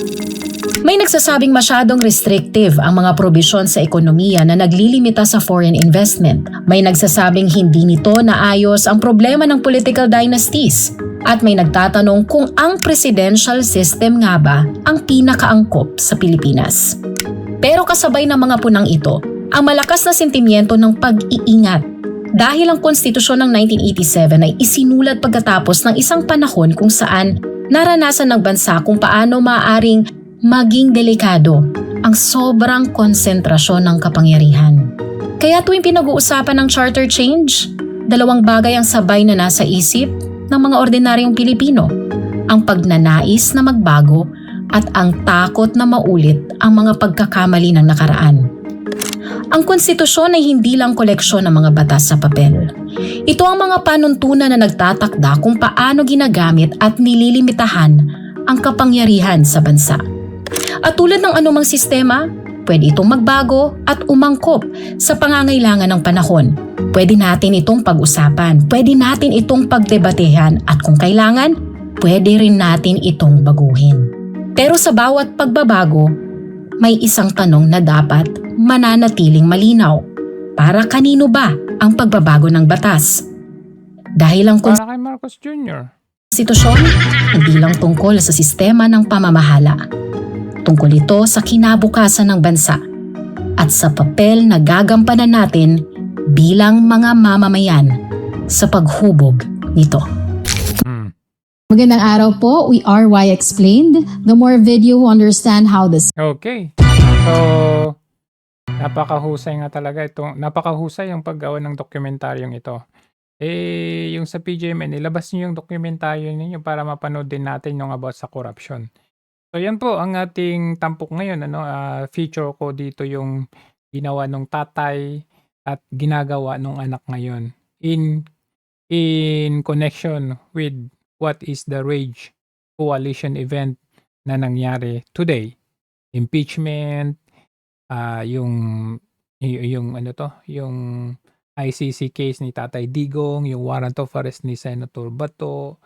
May nagsasabing masyadong restrictive ang mga probisyon sa ekonomiya na naglilimita sa foreign investment. May nagsasabing hindi nito naayos ang problema ng political dynasties. At may nagtatanong kung ang presidential system nga ba ang pinakaangkop sa Pilipinas. Pero kasabay ng mga punang ito, ang malakas na sentimiento ng pag-iingat. Dahil ang konstitusyon ng 1987 ay isinulat pagkatapos ng isang panahon kung saan naranasan ng bansa kung paano maaaring maging delikado ang sobrang konsentrasyon ng kapangyarihan. Kaya tuwing pinag-uusapan ng charter change, 2 bagay ang sabay na nasa isip ng mga ordinaryong Pilipino. Ang pagnanais na magbago at ang takot na maulit ang mga pagkakamali ng nakaraan. Ang konstitusyon ay hindi lang koleksyon ng mga batas sa papel. Ito ang mga panuntunan na nagtatakda kung paano ginagamit at nililimitahan ang kapangyarihan sa bansa. At tulad ng anumang sistema, pwede itong magbago at umangkop sa pangangailangan ng panahon. Pwede natin itong pag-usapan, pwede natin itong pagdebatehan at kung kailangan, pwede rin natin itong baguhin. Pero sa bawat pagbabago, may isang tanong na dapat mananatiling malinaw. Para kanino ba ang pagbabago ng batas? Dahil ang Para kay Marcos Jr. konstitusyon, hindi lang tungkol sa sistema ng pamamahala. Tungkol ito sa kinabukasan ng bansa at sa papel na gagampanan natin bilang mga mamamayan sa paghubog nito. Magandang araw po. We are Why Explained. The more video who understand how this. Okay. So, napakahusay nga talaga ito. Napakahusay yung paggawa ng dokumentaryong ito. Yung sa PGMN, ilabas niyo yung dokumentaryo ninyo para mapanood din natin yung about sa corruption. So, yan po ang ating tampok ngayon. Feature ko dito yung ginawa ng tatay at ginagawa ng anak ngayon in connection with what is the Rage Coalition event na nangyari today. Impeachment, yung ICC case ni Tatay Digong, yung warrant of arrest ni Senator Bato.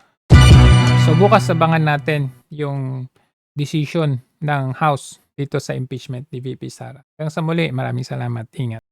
So bukas abangan natin yung decision ng House dito sa impeachment ni VP Sara. Hanggang sa muli, maraming salamat. Ingat.